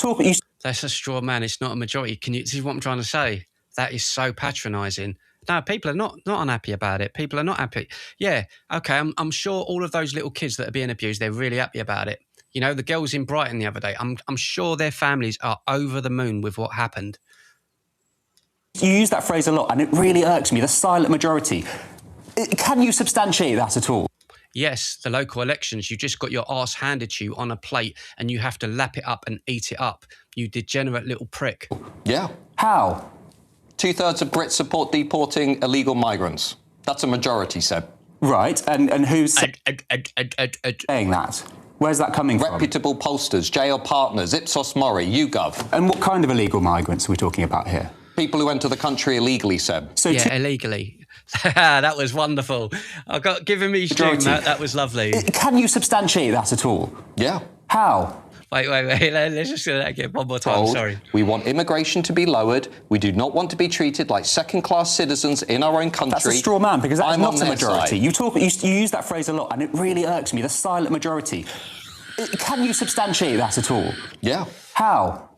Speaker 1: That's a straw man. It's not a majority. Can you see what I'm trying to say? That is so patronising. No, people are not unhappy about it. People are not happy. Yeah, OK, I'm sure all of those little kids that are being abused, they're really happy about it. You know, the girls in Brighton the other day, I'm sure their families are over the moon with what happened.
Speaker 4: You use that phrase a lot, and it really irks me, the silent majority. Can you substantiate that at all?
Speaker 1: Yes, the local elections, you just got your arse handed to you on a plate and you have to lap it up and eat it up. You degenerate little prick.
Speaker 5: Yeah.
Speaker 4: How?
Speaker 5: 2/3 of Brits support deporting illegal migrants. That's a majority, Seb.
Speaker 4: Right, and who's saying that? Where's that coming from?
Speaker 5: Reputable pollsters, JL Partners, Ipsos Mori, YouGov.
Speaker 4: And what kind of illegal migrants are we talking about here?
Speaker 5: People who enter the country illegally, Seb.
Speaker 1: So yeah, illegally. That was wonderful. I got given me June. That was lovely.
Speaker 4: Can you substantiate that at all?
Speaker 5: Yeah.
Speaker 4: How?
Speaker 1: Wait. Let's just do that again one more time. Sorry.
Speaker 5: We want immigration to be lowered. We do not want to be treated like second-class citizens in our own country.
Speaker 4: That's a straw man, because that's not a majority. You use that phrase a lot, and it really irks me, the silent majority. Can you substantiate that at all?
Speaker 5: Yeah.
Speaker 4: How?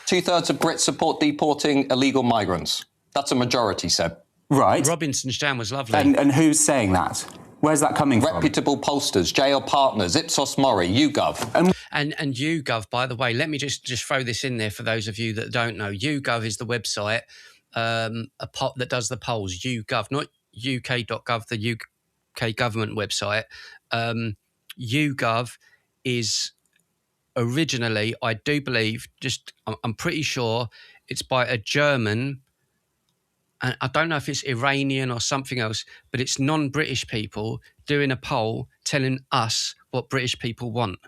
Speaker 5: 2/3 of Brits support deporting illegal migrants. That's a majority, Seb.
Speaker 4: Right.
Speaker 1: Robinson's jam was lovely.
Speaker 4: And who's saying that? Where's that coming from?
Speaker 5: Reputable pollsters, JL Partners, Ipsos Mori, YouGov.
Speaker 1: And YouGov, by the way, let me just throw this in there for those of you that don't know. YouGov is the website that does the polls. YouGov, not uk.gov, the UK government website. YouGov is originally, I do believe, I'm pretty sure it's by a German, and I don't know if it's Iranian or something else, but it's non-British people doing a poll telling us what British people want.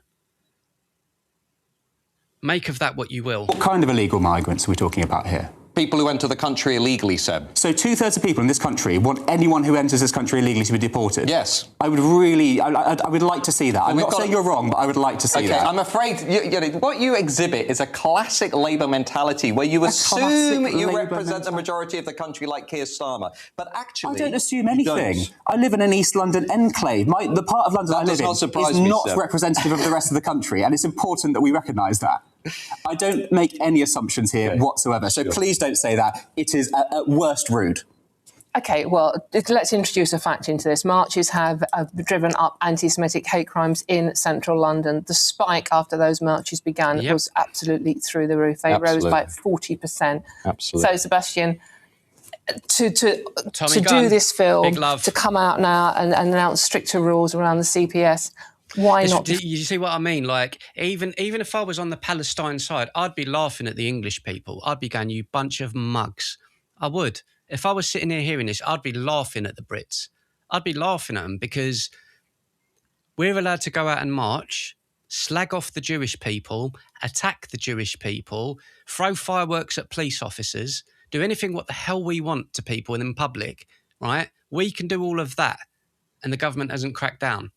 Speaker 1: Make of that what you will.
Speaker 4: What kind of illegal migrants are we talking about here?
Speaker 5: People who enter the country illegally, Seb.
Speaker 4: So 2/3 of people in this country want anyone who enters this country illegally to be deported?
Speaker 5: Yes.
Speaker 4: I would like to see that. I'm not saying you're wrong, but I would like to see that.
Speaker 5: I'm afraid what you exhibit is a classic Labour mentality where you assume you represent the majority of the country like Keir Starmer. But actually...
Speaker 4: I don't assume anything. I live in an East London enclave. The part of London I live in is not representative of the rest of the country, and it's important that we recognise that. I don't make any assumptions here whatsoever, so please don't say that. It is at worst rude.
Speaker 3: OK, well, let's introduce a fact into this. Marches have driven up anti-Semitic hate crimes in central London. The spike after those marches began was absolutely through the roof. They rose by 40%.
Speaker 5: Absolutely.
Speaker 3: So, Sebastian, to do this film, to come out now and announce stricter rules around the CPS, why not?
Speaker 1: You see what I mean? Like, even if I was on the Palestine side, I'd be laughing at the English people. I'd be going, you bunch of mugs. I would. If I was sitting here hearing this, I'd be laughing at the Brits. I'd be laughing at them because we're allowed to go out and march, slag off the Jewish people, attack the Jewish people, throw fireworks at police officers, do anything what the hell we want to people in public, right? We can do all of that, and the government hasn't cracked down.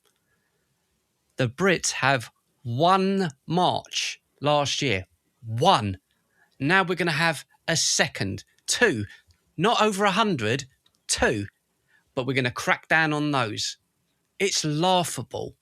Speaker 1: The Brits have one march last year. One. Now we're going to have a second. Two. Not over 100. Two. But we're going to crack down on those. It's laughable.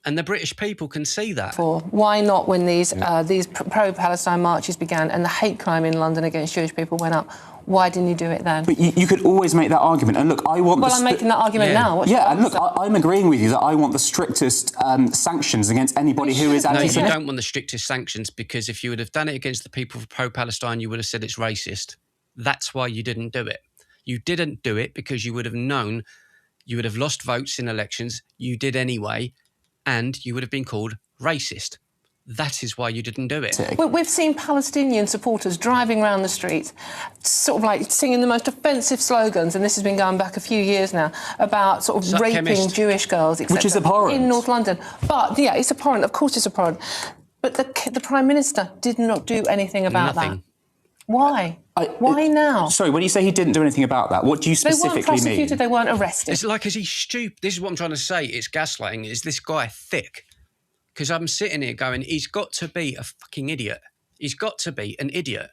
Speaker 1: And the British people can see that.
Speaker 3: Why not when these pro-Palestine marches began and the hate crime in London against Jewish people went up? Why didn't you do it then?
Speaker 4: But you could always make that argument. And look, I want...
Speaker 3: Well, I'm making that argument now.
Speaker 4: And look, I'm agreeing with you that I want the strictest sanctions against anybody who is anti-Semitic.
Speaker 1: No, you don't want the strictest sanctions, because if you would have done it against the people for pro-Palestine, you would have said it's racist. That's why you didn't do it. You didn't do it because you would have known you would have lost votes in elections. You did anyway, and you would have been called racist. That is why you didn't do it.
Speaker 3: We've seen Palestinian supporters driving around the streets, sort of like singing the most offensive slogans, and this has been going back a few years now, about sort of raping Jewish girls, etc.
Speaker 4: Which is abhorrent.
Speaker 3: In North London. But, yeah, it's abhorrent. Of course it's abhorrent. But the Prime Minister did not do anything about that. Why? Why now?
Speaker 4: Sorry, when you say he didn't do anything about that, what do you specifically mean?
Speaker 3: They weren't prosecuted, they weren't arrested.
Speaker 1: It's like, is he stupid? This is what I'm trying to say. It's gaslighting. Is this guy thick? Because I'm sitting here going, he's got to be a fucking idiot. He's got to be an idiot.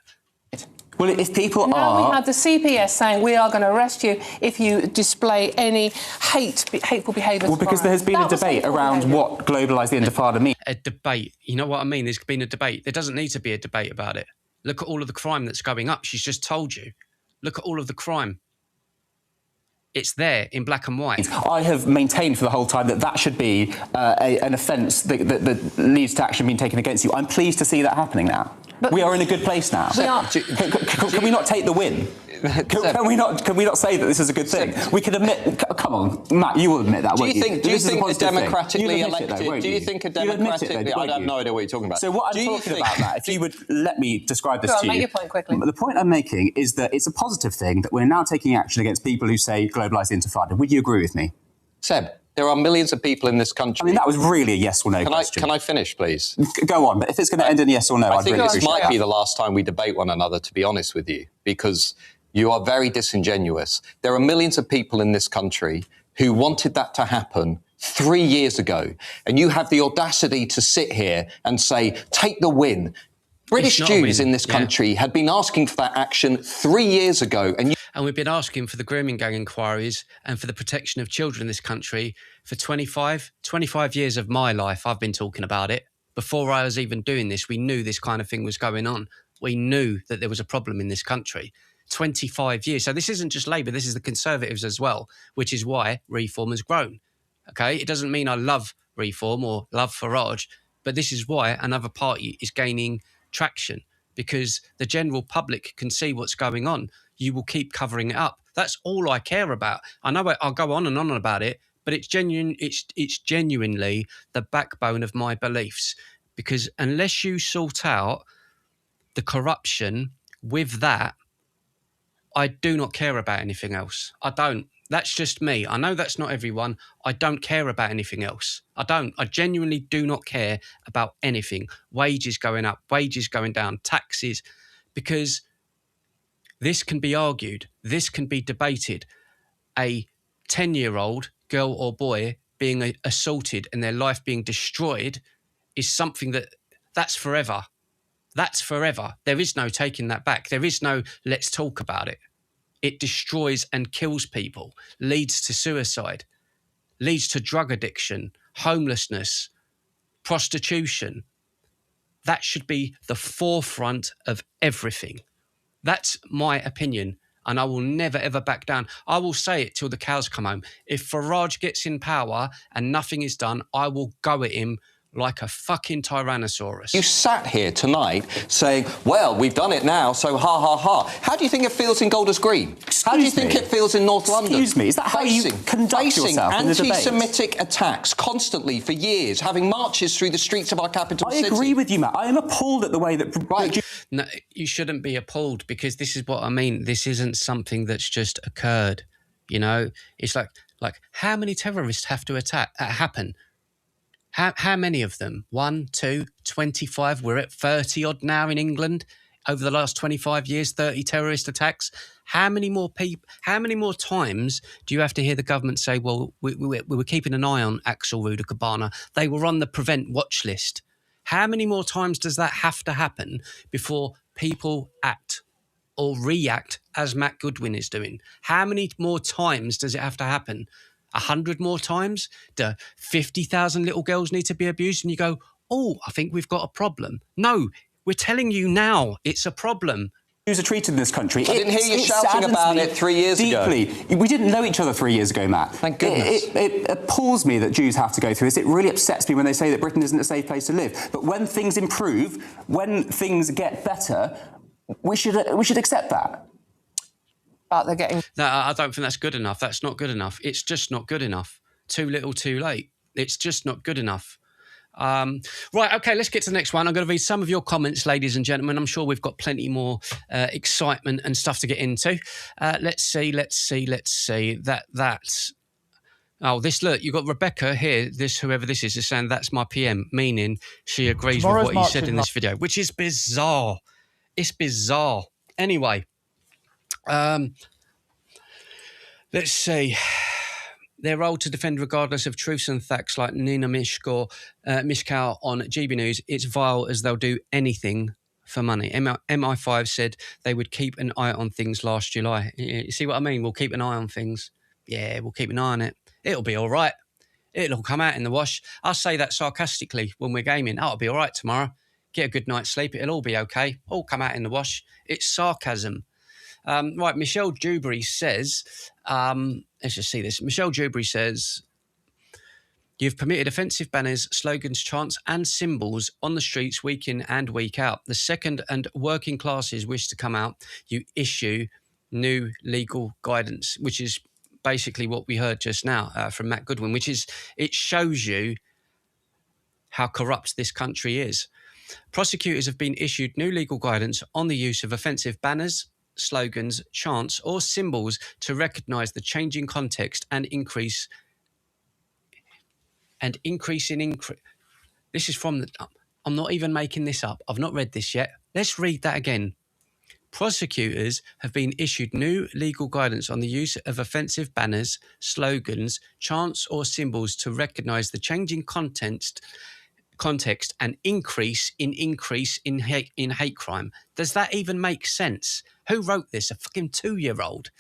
Speaker 4: Well, if people
Speaker 3: now we have the CPS saying we are going to arrest you if you display any hateful behaviour.
Speaker 4: Well, because there has been a debate around what globalised the Intifada means.
Speaker 1: A debate. You know what I mean? There's been a debate. There doesn't need to be a debate about it. Look at all of the crime that's going up. She's just told you. Look at all of the crime. It's there in black and white.
Speaker 4: I have maintained for the whole time that should be an offence that leads to action being taken against you. I'm pleased to see that happening now. But we are in a good place now. Can we not take the win? Can we not say that this is a good thing? We can admit. Come on, Matt, you will admit that.
Speaker 5: Do you think a democratically elected? Do you think a democratically? I have no idea what you're talking about.
Speaker 4: So what I'm talking about, Matt, if you would let me describe this to you.
Speaker 3: Make your point quickly.
Speaker 4: The point I'm making is that it's a positive thing that we're now taking action against people who say globalise the Intifada. Would you agree with me,
Speaker 5: Seb? There are millions of people in this country.
Speaker 4: I mean, that was really a yes or no question.
Speaker 5: Can I finish, please?
Speaker 4: Go on, but if it's going to end in yes or no,
Speaker 5: I think this might be the last time we debate one another, to be honest with you, because you are very disingenuous. There are millions of people in this country who wanted that to happen 3 years ago, and you have the audacity to sit here and say, take the win. British Jews in this country had been asking for that action 3 years ago.
Speaker 1: And we've been asking for the grooming gang inquiries and for the protection of children in this country for 25 years of my life. I've been talking about it. Before I was even doing this, we knew this kind of thing was going on. We knew that there was a problem in this country. 25 years. So this isn't just Labour, this is the Conservatives as well, which is why Reform has grown. Okay, it doesn't mean I love Reform or love Farage, but this is why another party is gaining traction, because the general public can see what's going on. You will keep covering it up. That's all I care about. I know I'll go on and on about it, but it's genuine. It's genuinely the backbone of my beliefs, because unless you sort out the corruption with that, I do not care about anything else. I don't. That's just me. I know that's not everyone. I don't care about anything else. I don't. I genuinely do not care about anything. Wages going up, wages going down, taxes, because this can be argued. This can be debated. A 10-year-old girl or boy being assaulted and their life being destroyed is something that's forever. That's forever. There is no taking that back. There is no let's talk about it. It destroys and kills people, leads to suicide, leads to drug addiction, homelessness, prostitution. That should be the forefront of everything. That's my opinion, and I will never, ever back down. I will say it till the cows come home. If Farage gets in power and nothing is done, I will go at him like a fucking Tyrannosaurus.
Speaker 5: You sat here tonight saying, well, we've done it now, so ha, ha, ha. How do you think it feels in Golders Green? How do you think it feels in North London?
Speaker 4: Excuse me, is that how you conduct yourself in the debate?
Speaker 5: Anti-Semitic attacks constantly for years, having marches through the streets of our capital city.
Speaker 4: I agree with you, Matt. I am appalled at the way that...
Speaker 5: Right.
Speaker 1: No, you shouldn't be appalled, because this is what I mean. This isn't something that's just occurred, you know? It's like how many terrorists have to happen? How many of them? 1, 2, 25? We're at 30 odd now in England. Over the last 25 years, 30 terrorist attacks. How many more times do you have to hear the government say, well, we were keeping an eye on Axel Ruder-Cabana. They were on the prevent watch list. How many more times does that have to happen before people act or react as Matt Goodwin is doing? How many more times does it have to happen? 100 more times? Do 50,000 little girls need to be abused? And you go, oh, I think we've got a problem. No, we're telling you now it's a problem.
Speaker 4: Jews are treated in this country.
Speaker 5: I didn't hear you shouting about it 3 years
Speaker 4: deeply.
Speaker 5: ago.
Speaker 4: We didn't know each other 3 years ago, Matt.
Speaker 5: Thank goodness.
Speaker 4: It appalls me that Jews have to go through this. It really upsets me when they say that Britain isn't a safe place to live. But when things improve, when things get better, we should accept that.
Speaker 3: But they're getting...
Speaker 1: No, I don't think that's good enough. That's not good enough. It's just not good enough. Too little, too late. It's just not good enough. Right, okay, let's get to the next one. I'm going to read some of your comments, ladies and gentlemen. I'm sure we've got plenty more excitement and stuff to get into. Let's see. Oh, this, look, you've got Rebecca here, whoever this is saying that's my PM, meaning she agrees with what you said in this video, which is bizarre. It's bizarre. Anyway, let's see. Their role to defend regardless of truths and facts, like Nina Mishkow on GB News, it's vile as they'll do anything for money. MI5 said they would keep an eye on things last July. You see what I mean? We'll keep an eye on things. Yeah, we'll keep an eye on it. It'll be all right. It'll come out in the wash. I'll say that sarcastically when we're gaming. Oh, it'll be all right tomorrow. Get a good night's sleep. It'll all be okay. All come out in the wash. It's sarcasm. Right, Michelle Dewberry says, let's just see this. Michelle Dewberry says, you've permitted offensive banners, slogans, chants and symbols on the streets week in and week out. The second and working classes wish to come out, you issue new legal guidance, which is basically what we heard just now from Matt Goodwin, which is, it shows you how corrupt this country is. Prosecutors have been issued new legal guidance on the use of offensive banners, slogans, chants or symbols to recognise the changing context and increase in This is from I'm not even making this up. I've not read this yet. Let's read that again. Prosecutors have been issued new legal guidance on the use of offensive banners, slogans, chants or symbols to recognise the changing context and increase in hate crime. Does that even make sense? Who wrote this? A fucking 2-year-old.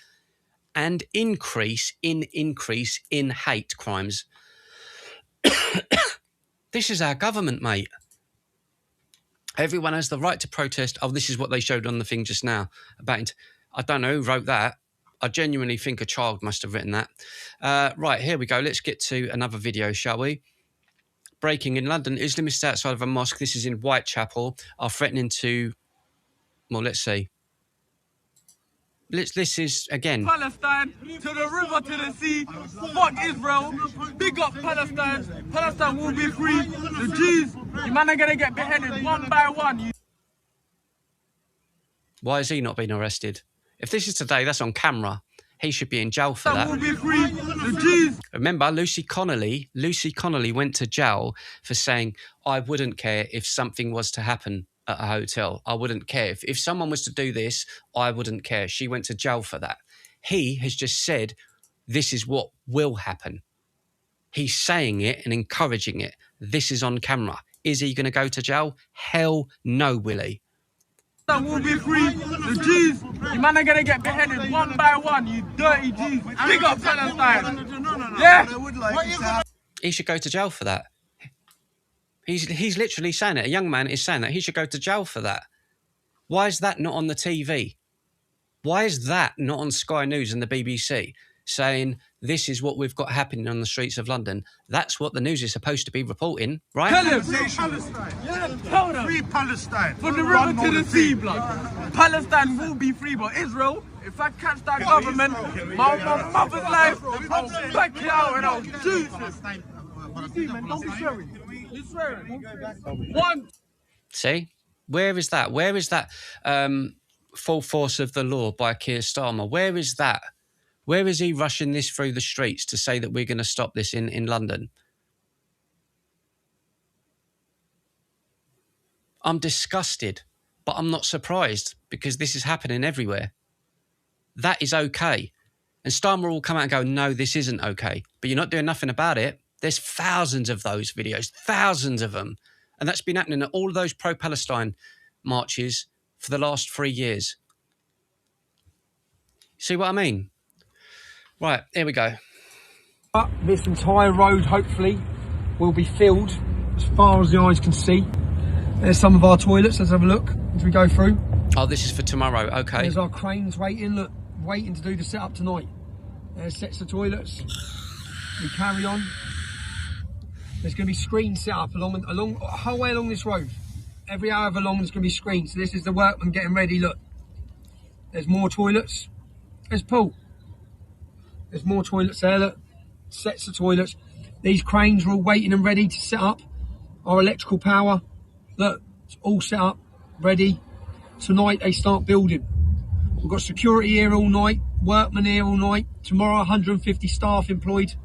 Speaker 1: And increase in hate crimes. This is our government, mate. Everyone has the right to protest. Oh, this is what they showed on the thing just now. I don't know who wrote that. I genuinely think a child must have written that. Right, here we go. Let's get to another video, shall we? Breaking in London. Islamists outside of a mosque, this is in Whitechapel, are threatening to... Well, let's see. This is, again...
Speaker 6: Palestine, to the river, to the sea. Fuck Israel. Big up Palestine. Palestine will be free. The Jews, you man are going to get beheaded one by one.
Speaker 1: Why has he not been arrested? If this is today, that's on camera. He should be in jail for that.
Speaker 6: Will be free. The Jews.
Speaker 1: Remember, Lucy Connolly went to jail for saying, I wouldn't care if something was to happen at a hotel. I wouldn't care. If someone was to do this, I wouldn't care. She went to jail for that. He has just said, this is what will happen. He's saying it and encouraging it. This is on camera. Is he going to go to jail? Hell no, Willie.
Speaker 6: Will be free. The Jews, you man are gonna get beheaded one by one. You dirty Jews. Big up Palestine. Yeah.
Speaker 1: He should go to jail for that. He's literally saying it. A young man is saying that he should go to jail for that. Why is that not on the TV? Why is that not on Sky News and the BBC saying this is what we've got happening on the streets of London? That's what the news is supposed to be reporting, right?
Speaker 6: Tell him. Yeah, tell them.
Speaker 7: Free Palestine.
Speaker 6: From the river to the sea, blood. Palestine will be free, but Israel, if I catch that government, my mother's life, I'll back you out and I'll do this. You see, man, don't be swearing. You're swearing. One.
Speaker 1: See? Where is that? Where is that full force of the law by Keir Starmer? Where is that? Where is he rushing this through the streets to say that we're going to stop this in London? I'm disgusted, but I'm not surprised because this is happening everywhere. That is okay. And Starmer will come out and go, no, this isn't okay. But you're not doing nothing about it. There's thousands of those videos, thousands of them. And that's been happening at all of those pro-Palestine marches for the last 3 years. See what I mean? Right, here we go.
Speaker 6: This entire road, hopefully, will be filled as far as the eyes can see. There's some of our toilets. Let's have a look as we go through.
Speaker 1: Oh, this is for tomorrow. Okay.
Speaker 6: There's our cranes waiting. Look, waiting to do the setup tonight. There's sets of toilets. We carry on. There's going to be screens set up along the whole way along this road. Every hour along, there's going to be screens. So this is the workmen getting ready. Look, there's more toilets. There's Paul. There's more toilets there. Look, sets of toilets. These cranes are all waiting and ready to set up our electrical power. Look, it's all set up, ready. Tonight they start building. We've got security here all night, workmen here all night. Tomorrow, 150 staff employed.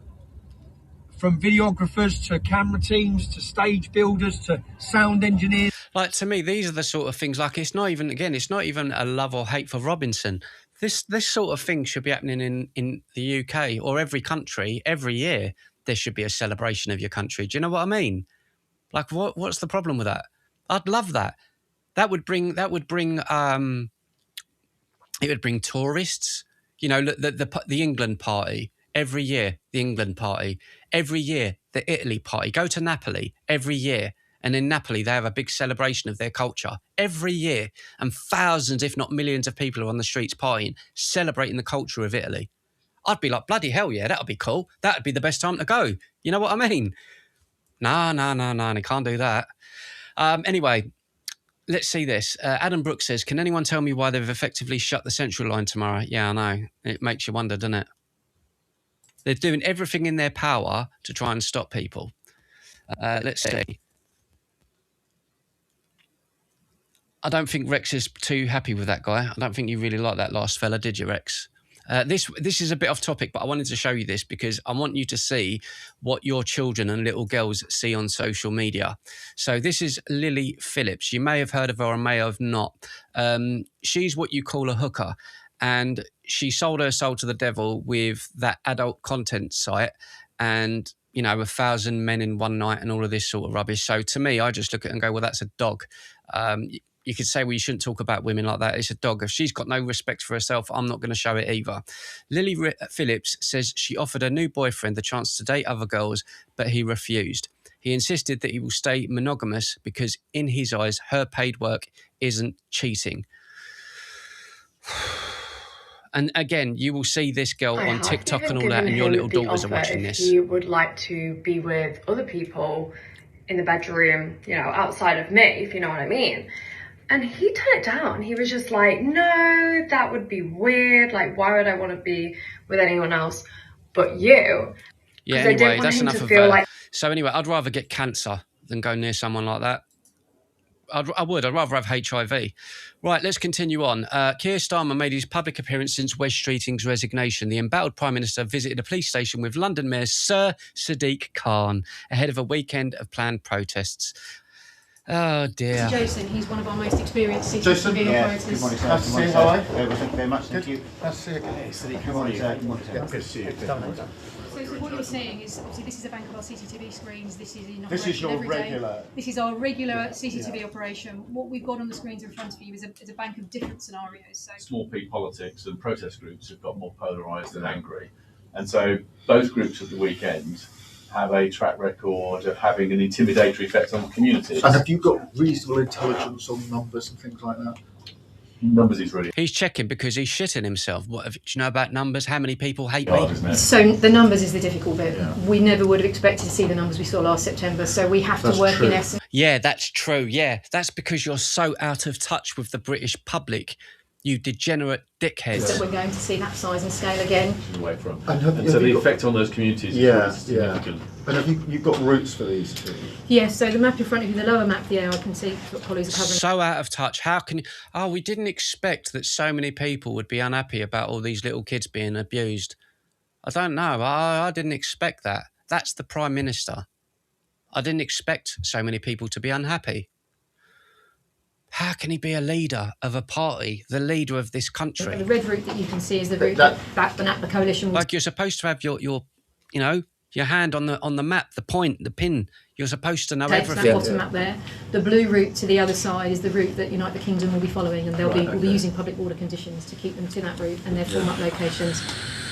Speaker 6: From videographers to camera teams to stage builders to sound engineers.
Speaker 1: Like, to me, these are the sort of things, like, it's not even a love or hate for Robinson. This sort of thing should be happening in the UK or every country. Every year there should be a celebration of your country. Do you know what I mean? Like, what's the problem with that? I'd love that. It would bring tourists. You know, the England party every year. The England party every year. The Italy party. Go to Napoli every year, and in Napoli they have a big celebration of their culture every year, and thousands, if not millions, of people are on the streets partying, celebrating the culture of Italy. I'd be like, bloody hell, yeah, that'd be cool. That'd be the best time to go. You know what I mean? No, they can't do that. Anyway, let's see this. Adam Brooks says, can anyone tell me why they've effectively shut the Central Line tomorrow? Yeah, I know. It makes you wonder, doesn't it? They're doing everything in their power to try and stop people. Let's see. I don't think Rex is too happy with that guy. I don't think you really like that last fella, did you, Rex? This is a bit off topic, but I wanted to show you this because I want you to see what your children and little girls see on social media. So this is Lily Phillips. You may have heard of her or may have not. She's what you call a hooker, and she sold her soul to the devil with that adult content site and, you know, 1,000 men in one night and all of this sort of rubbish. So to me, I just look at it and go, well, that's a dog. You could say, well, you shouldn't talk about women like that. It's a dog. If she's got no respect for herself, I'm not going to show it either. Lily Phillips says she offered her new boyfriend the chance to date other girls, but he refused. He insisted that he will stay monogamous because in his eyes, her paid work isn't cheating. And again, you will see this girl on TikTok and all that,
Speaker 7: given
Speaker 1: and your
Speaker 7: him
Speaker 1: little
Speaker 7: the
Speaker 1: daughters are
Speaker 7: offer
Speaker 1: watching
Speaker 7: if
Speaker 1: this.
Speaker 7: he would like to be with other people in the bedroom, you know, outside of me, if you know what I mean. And he turned it down. He was just like, no, that would be weird. Like, why would I want to be with anyone else but you?
Speaker 1: Yeah,
Speaker 7: I
Speaker 1: anyway,
Speaker 7: didn't want
Speaker 1: that's
Speaker 7: him
Speaker 1: enough
Speaker 7: to
Speaker 1: of
Speaker 7: feel like.
Speaker 1: So anyway, I'd rather get cancer than go near someone like that. I'd rather have HIV. Right, let's continue on. Keir Starmer made his public appearance since Wes Streeting's resignation. The embattled Prime Minister visited a police station with London Mayor Sir Sadiq Khan ahead of a weekend of planned protests. Oh dear.
Speaker 8: Jason, he's one of our most experienced
Speaker 2: Jason,
Speaker 8: CCTV operators.
Speaker 9: Good morning, sir.
Speaker 2: Nice to see you. How are you?
Speaker 9: Very well, thank you very much. Thank you.
Speaker 2: Nice to see you again.
Speaker 9: Good morning, sir. Good morning, sir. Good to see you.
Speaker 8: So what you're saying is, obviously, this is a bank of our CCTV screens. This is in operation
Speaker 2: This is your
Speaker 8: every day.
Speaker 2: regular.
Speaker 8: This is our regular CCTV operation. What we've got on the screens in front of you is a bank of different scenarios. So
Speaker 10: small p politics and protest groups have got more polarised and angry, and so both groups at the weekend have a track record of having an intimidatory effect on communities.
Speaker 11: And have you got reasonable intelligence on numbers and things like that?
Speaker 10: Numbers is really
Speaker 1: He's checking because he's shitting himself. What do you know about numbers? How many people hate
Speaker 10: hard,
Speaker 1: me?
Speaker 10: isn't it?
Speaker 8: So the numbers is the difficult bit. We never would have expected to see the numbers we saw last September. So we have to work in essence.
Speaker 1: Yeah, that's true. Yeah, that's because you're so out of touch with the British public, you degenerate dickheads.
Speaker 8: That we're going to see that size and scale again.
Speaker 10: Away from.
Speaker 11: And
Speaker 10: So the effect on those communities is significant.
Speaker 11: And have you got routes for these two?
Speaker 8: Yes, so the map in front of you, the lower map, yeah, I can see what colleagues are covering.
Speaker 1: So out of touch. How can you... Oh, we didn't expect that so many people would be unhappy about all these little kids being abused. I don't know. I didn't expect that. That's the Prime Minister. I didn't expect so many people to be unhappy. How can he be a leader of a party, the leader of this country?
Speaker 8: The red route that you can see is the route that the coalition was.
Speaker 1: Like you're supposed to have your you know, your hand on the map, the point, the pin. You're supposed to know everything.
Speaker 8: That bottom map there. The blue route to the other side is the route that Unite the Kingdom will be following, and we'll be using public order conditions to keep them to that route and their form-up locations.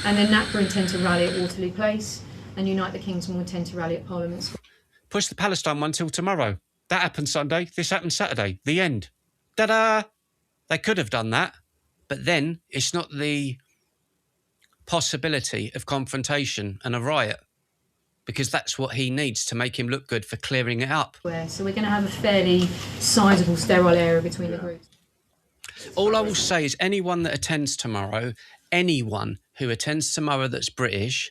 Speaker 8: And then NAPRA intend to rally at Waterloo Place, and Unite the Kingdom will intend to rally at Parliament Square.
Speaker 1: Push the Palestine one till tomorrow. That happened Sunday. This happened Saturday. The end. Ta-da! They could have done that, but then it's not the possibility of confrontation and a riot, because that's what he needs to make him look good for clearing it up.
Speaker 8: So we're going to have a fairly sizable sterile area between the groups.
Speaker 1: All I will say is anyone that attends tomorrow, anyone who attends tomorrow that's British,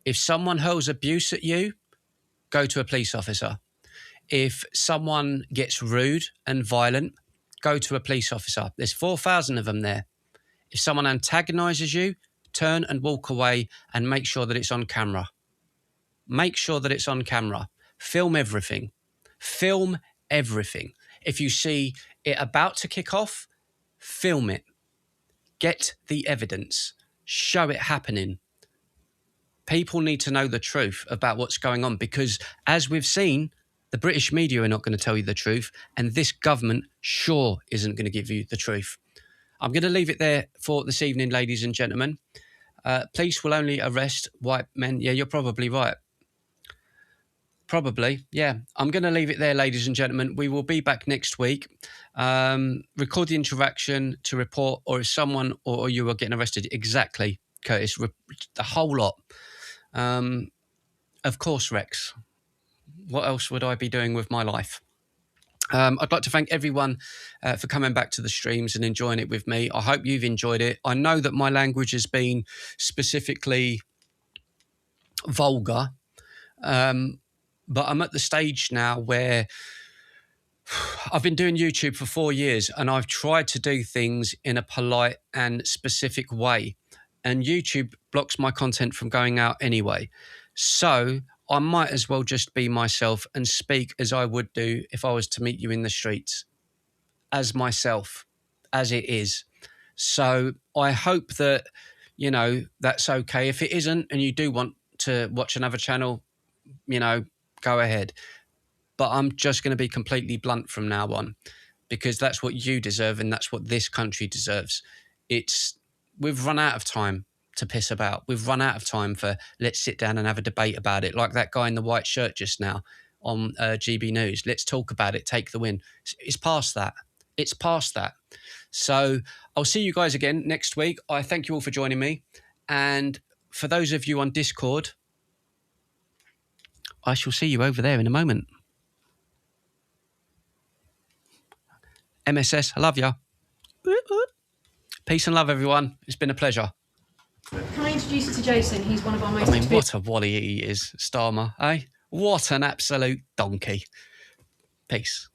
Speaker 1: if someone hurls abuse at you, go to a police officer. If someone gets rude and violent, go to a police officer. There's 4,000 of them there. If someone antagonises you, turn and walk away and make sure that it's on camera. Make sure that it's on camera. Film everything. Film everything. If you see it about to kick off, film it. Get the evidence. Show it happening. People need to know the truth about what's going on, because as we've seen, the British media are not going to tell you the truth, and this government sure isn't going to give you the truth. I'm going to leave it there for this evening, ladies and gentlemen. Police will only arrest white men. Yeah, you're probably right. Probably, yeah. I'm going to leave it there, ladies and gentlemen. We will be back next week. Record the interaction to report, or if someone or you are getting arrested. Exactly, Curtis. The whole lot. Of course, Rex. What else would I be doing with my life? I'd like to thank everyone for coming back to the streams and enjoying it with me. I hope you've enjoyed it. I know that my language has been specifically vulgar, but I'm at the stage now where I've been doing YouTube for 4 years, and I've tried to do things in a polite and specific way, and YouTube blocks my content from going out anyway. So I might as well just be myself and speak as I would do if I was to meet you in the streets, as myself, as it is. So I hope that, you know, that's okay. If it isn't, and you do want to watch another channel, you know, go ahead. But I'm just going to be completely blunt from now on, because that's what you deserve and that's what this country deserves. We've run out of time to piss about. We've run out of time for let's sit down and have a debate about it, like that guy in the white shirt just now on GB News. Let's talk about it, take the win. It's past that. It's past that. So I'll see you guys again next week. I thank you all for joining me. And for those of you on Discord, I shall see you over there in a moment. MSS, I love you. Peace and love, everyone. It's been a pleasure.
Speaker 8: Can I introduce you to Jason? He's one of our most
Speaker 1: I mean, what a wally he is, Starmer, eh? What an absolute donkey. Peace.